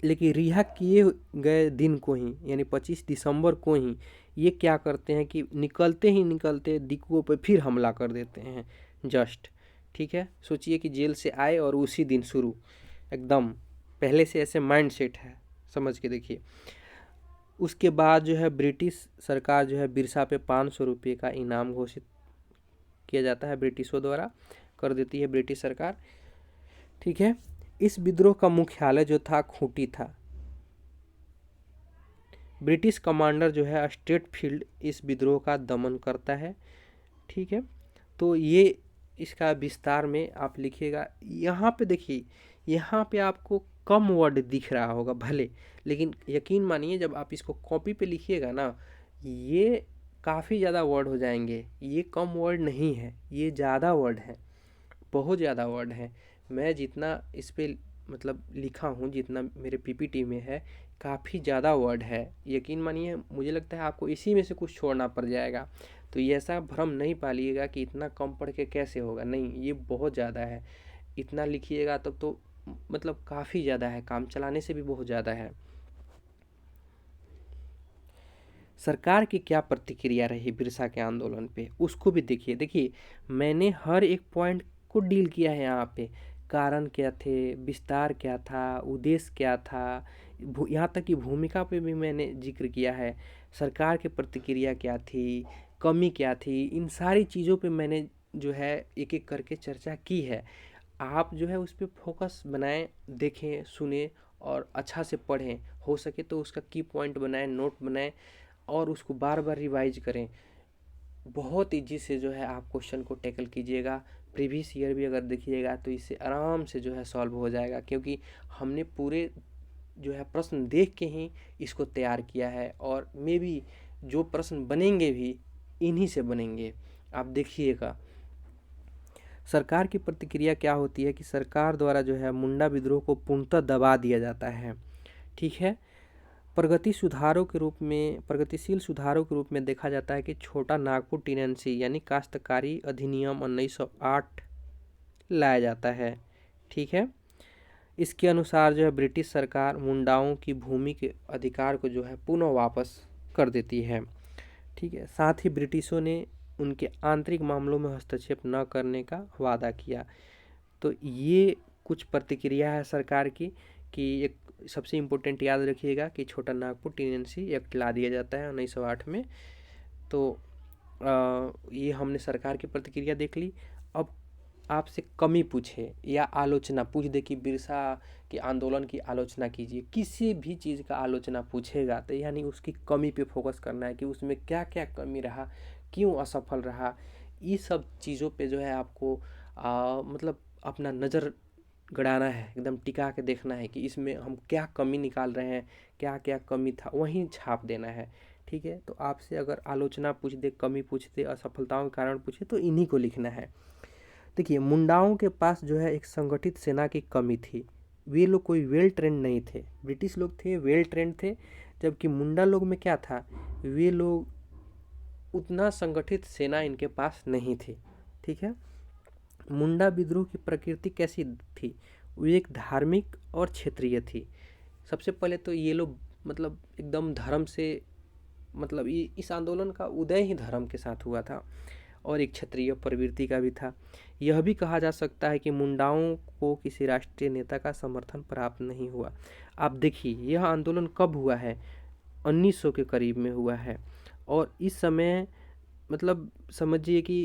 लेकिन रिहा किए गए दिन को ही यानी 25 दिसंबर को ही ये क्या करते हैं कि निकलते ही निकलते डिपुओं पे फिर हमला कर देते हैं जस्ट। ठीक है, सोचिए कि जेल से आए और उसी दिन शुरू, एकदम पहले से ऐसे माइंड सेट है, समझ के देखिए। उसके बाद जो है ब्रिटिश सरकार जो है बिरसा पे 500 रुपये का इनाम घोषित किया जाता है, ब्रिटिशों द्वारा कर देती है ब्रिटिश सरकार। ठीक है, इस विद्रोह का मुख्यालय जो था खूंटी था। ब्रिटिश कमांडर जो है स्ट्रेटफील्ड इस विद्रोह का दमन करता है। ठीक है, तो ये इसका विस्तार में आप लिखिएगा। यहाँ पे देखिए, यहाँ पे आपको कम वर्ड दिख रहा होगा भले, लेकिन यकीन मानिए जब आप इसको कॉपी पे लिखिएगा ना, ये काफ़ी ज़्यादा वर्ड हो जाएंगे। ये कम वर्ड नहीं है, ये ज़्यादा वर्ड है, बहुत ज़्यादा वर्ड है। मैं जितना इस पे मतलब लिखा हूँ, जितना मेरे पीपीटी में है, काफ़ी ज़्यादा वर्ड है। यकीन मानिए मुझे लगता है आपको इसी में से कुछ छोड़ना पड़ जाएगा। तो ये ऐसा भ्रम नहीं पालिएगा कि इतना कम पढ़ के कैसे होगा, नहीं, ये बहुत ज़्यादा है। इतना लिखिएगा तब तो मतलब काफ़ी ज़्यादा है, काम चलाने से भी बहुत ज़्यादा है। सरकार की क्या प्रतिक्रिया रही बिरसा के आंदोलन पे, उसको भी देखिए। देखिए, मैंने हर एक पॉइंट को डील किया है यहाँ पे। कारण क्या थे, विस्तार क्या था, उद्देश्य क्या था, यहाँ तक कि भूमिका पे भी मैंने जिक्र किया है। सरकार की प्रतिक्रिया क्या थी, कमी क्या थी, इन सारी चीज़ों पे मैंने जो है एक एक करके चर्चा की है। आप जो है उस पर फोकस बनाएं, देखें, सुने और अच्छा से पढ़ें। हो सके तो उसका की पॉइंट बनाएं, नोट बनाएं और उसको बार बार रिवाइज करें। बहुत ईजी से जो है आप क्वेश्चन को टैकल कीजिएगा। प्रीवियस ईयर भी अगर देखिएगा तो इससे आराम से जो है सॉल्व हो जाएगा, क्योंकि हमने पूरे जो है प्रश्न देख के ही इसको तैयार किया है, और मे भी जो प्रश्न बनेंगे भी इन्हीं से बनेंगे। आप देखिएगा सरकार की प्रतिक्रिया क्या होती है कि सरकार द्वारा जो है मुंडा विद्रोह को पूर्णतः दबा दिया जाता है। ठीक है, प्रगतिशील सुधारों के रूप में देखा जाता है कि छोटा नागपुर टेनेंसी यानी काश्तकारी अधिनियम 1908 लाया जाता है। ठीक है, इसके अनुसार जो है ब्रिटिश सरकार मुंडाओं की भूमि के अधिकार को जो है पुनः वापस कर देती है। ठीक है, साथ ही ब्रिटिशों ने उनके आंतरिक मामलों में हस्तक्षेप न करने का वादा किया। तो ये कुछ प्रतिक्रिया है सरकार की कि एक सबसे इम्पोर्टेंट याद रखिएगा कि छोटा नागपुर टेनेंसी एक्ट ला दिया जाता है 1908 में। तो ये हमने सरकार की प्रतिक्रिया देख ली। अब आपसे कमी पूछे या आलोचना पूछ दे कि बिरसा के आंदोलन की आलोचना कीजिए, किसी भी चीज़ का आलोचना पूछेगा तो यानी उसकी कमी पे फोकस करना है कि उसमें क्या क्या कमी रहा, क्यों असफल रहा। ये सब चीज़ों पे जो है आपको मतलब अपना नज़र गड़ाना है, एकदम टिका के देखना है कि इसमें हम क्या कमी निकाल रहे हैं, क्या क्या कमी था वहीं छाप देना है। ठीक है, तो आपसे अगर आलोचना पूछ दे, कमी पूछ दे, असफलताओं के कारण पूछे तो इन्हीं को लिखना है। देखिए, मुंडाओं के पास जो है एक संगठित सेना की कमी थी। वे लोग कोई वेल ट्रेंड नहीं थे। ब्रिटिश लोग थे वेल ट्रेंड थे, जबकि मुंडा लोग में क्या था, वे लोग उतना संगठित सेना इनके पास नहीं थी। ठीक है, मुंडा विद्रोह की प्रकृति कैसी थी, वो एक धार्मिक और क्षेत्रीय थी। सबसे पहले तो ये लोग मतलब एकदम धर्म से मतलब ये इस आंदोलन का उदय ही धर्म के साथ हुआ था, और एक क्षत्रिय प्रवृत्ति का भी था। यह भी कहा जा सकता है कि मुंडाओं को किसी राष्ट्रीय नेता का समर्थन प्राप्त नहीं हुआ। आप देखिए यह आंदोलन कब हुआ है, 1900 के करीब में हुआ है, और इस समय मतलब समझिए कि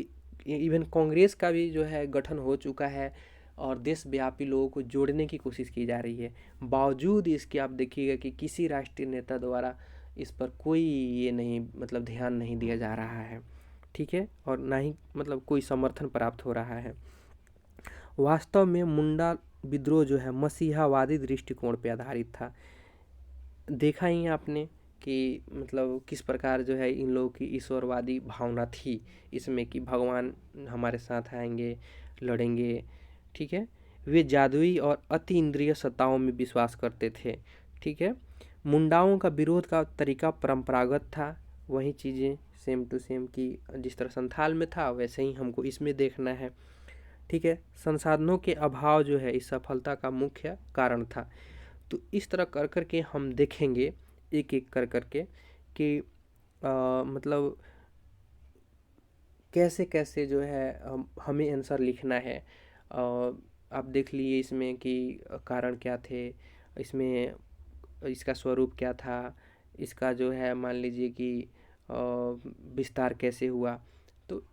इवन कांग्रेस का भी जो है गठन हो चुका है और देशव्यापी लोगों को जोड़ने की कोशिश की जा रही है। बावजूद इसके आप देखिएगा कि किसी राष्ट्रीय नेता द्वारा इस पर कोई ये नहीं मतलब ध्यान नहीं दिया जा रहा है। ठीक है, और ना ही मतलब कोई समर्थन प्राप्त हो रहा है। वास्तव में मुंडा विद्रोह जो है मसीहावादी दृष्टिकोण पे आधारित था। देखा ही आपने कि मतलब किस प्रकार जो है इन लोगों की ईश्वरवादी भावना थी इसमें कि भगवान हमारे साथ आएंगे, लड़ेंगे, ठीक है। वे जादुई और अति इंद्रिय सत्ताओं में विश्वास करते थे, ठीक है। मुंडाओं का विरोध का तरीका परंपरागत था, वही चीज़ें सेम टू सेम की जिस तरह संथाल में था वैसे ही हमको इसमें देखना है, ठीक है। संसाधनों के अभाव जो है इस सफलता का मुख्य कारण था। तो इस तरह कर कर के हम देखेंगे एक एक कर कर के कि मतलब कैसे कैसे जो है हमें आंसर लिखना है। आप देख लिए इसमें कि कारण क्या थे, इसमें इसका स्वरूप क्या था, इसका जो है मान लीजिए कि विस्तार कैसे हुआ। तो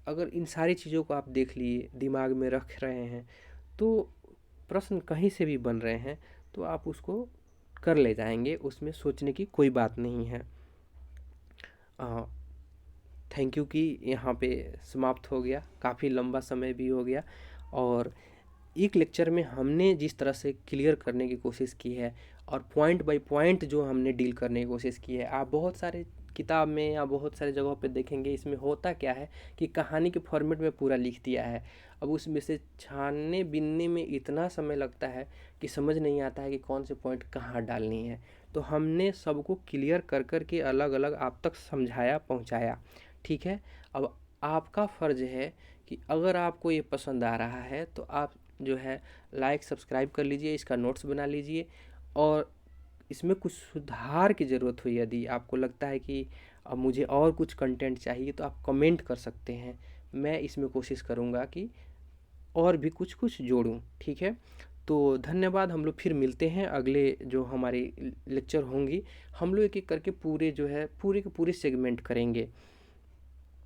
अगर इन सारी चीज़ों को आप देख लिए, दिमाग में रख रहे हैं, तो प्रश्न कहीं से भी बन रहे हैं तो आप उसको कर ले जाएंगे, उसमें सोचने की कोई बात नहीं है। थैंक यू कि यहाँ पे समाप्त हो गया, काफ़ी लंबा समय भी हो गया और एक लेक्चर में हमने जिस तरह से क्लियर करने की कोशिश की है और पॉइंट बाय पॉइंट जो हमने डील करने की कोशिश की है, आप बहुत सारे किताब में या बहुत सारे जगहों पे देखेंगे इसमें होता क्या है कि कहानी के फॉर्मेट में पूरा लिख दिया है। अब उसमें से छानने बिनने में इतना समय लगता है कि समझ नहीं आता है कि कौन से पॉइंट कहाँ डालनी है। तो हमने सबको क्लियर कर कर के अलग अलग आप तक समझाया पहुँचाया, ठीक है। अब आपका फ़र्ज़ है कि अगर आपको ये पसंद आ रहा है तो आप जो है लाइक सब्सक्राइब कर लीजिए, इसका नोट्स बना लीजिए और इसमें कुछ सुधार की ज़रूरत हुई यदि आपको लगता है कि अब मुझे और कुछ कंटेंट चाहिए तो आप कमेंट कर सकते हैं। मैं इसमें कोशिश करूँगा कि और भी कुछ कुछ जोड़ूँ, ठीक है। तो धन्यवाद, हम लोग फिर मिलते हैं अगले जो हमारी लेक्चर होंगी। हम लोग एक एक करके पूरे जो है पूरे के पूरे सेगमेंट करेंगे।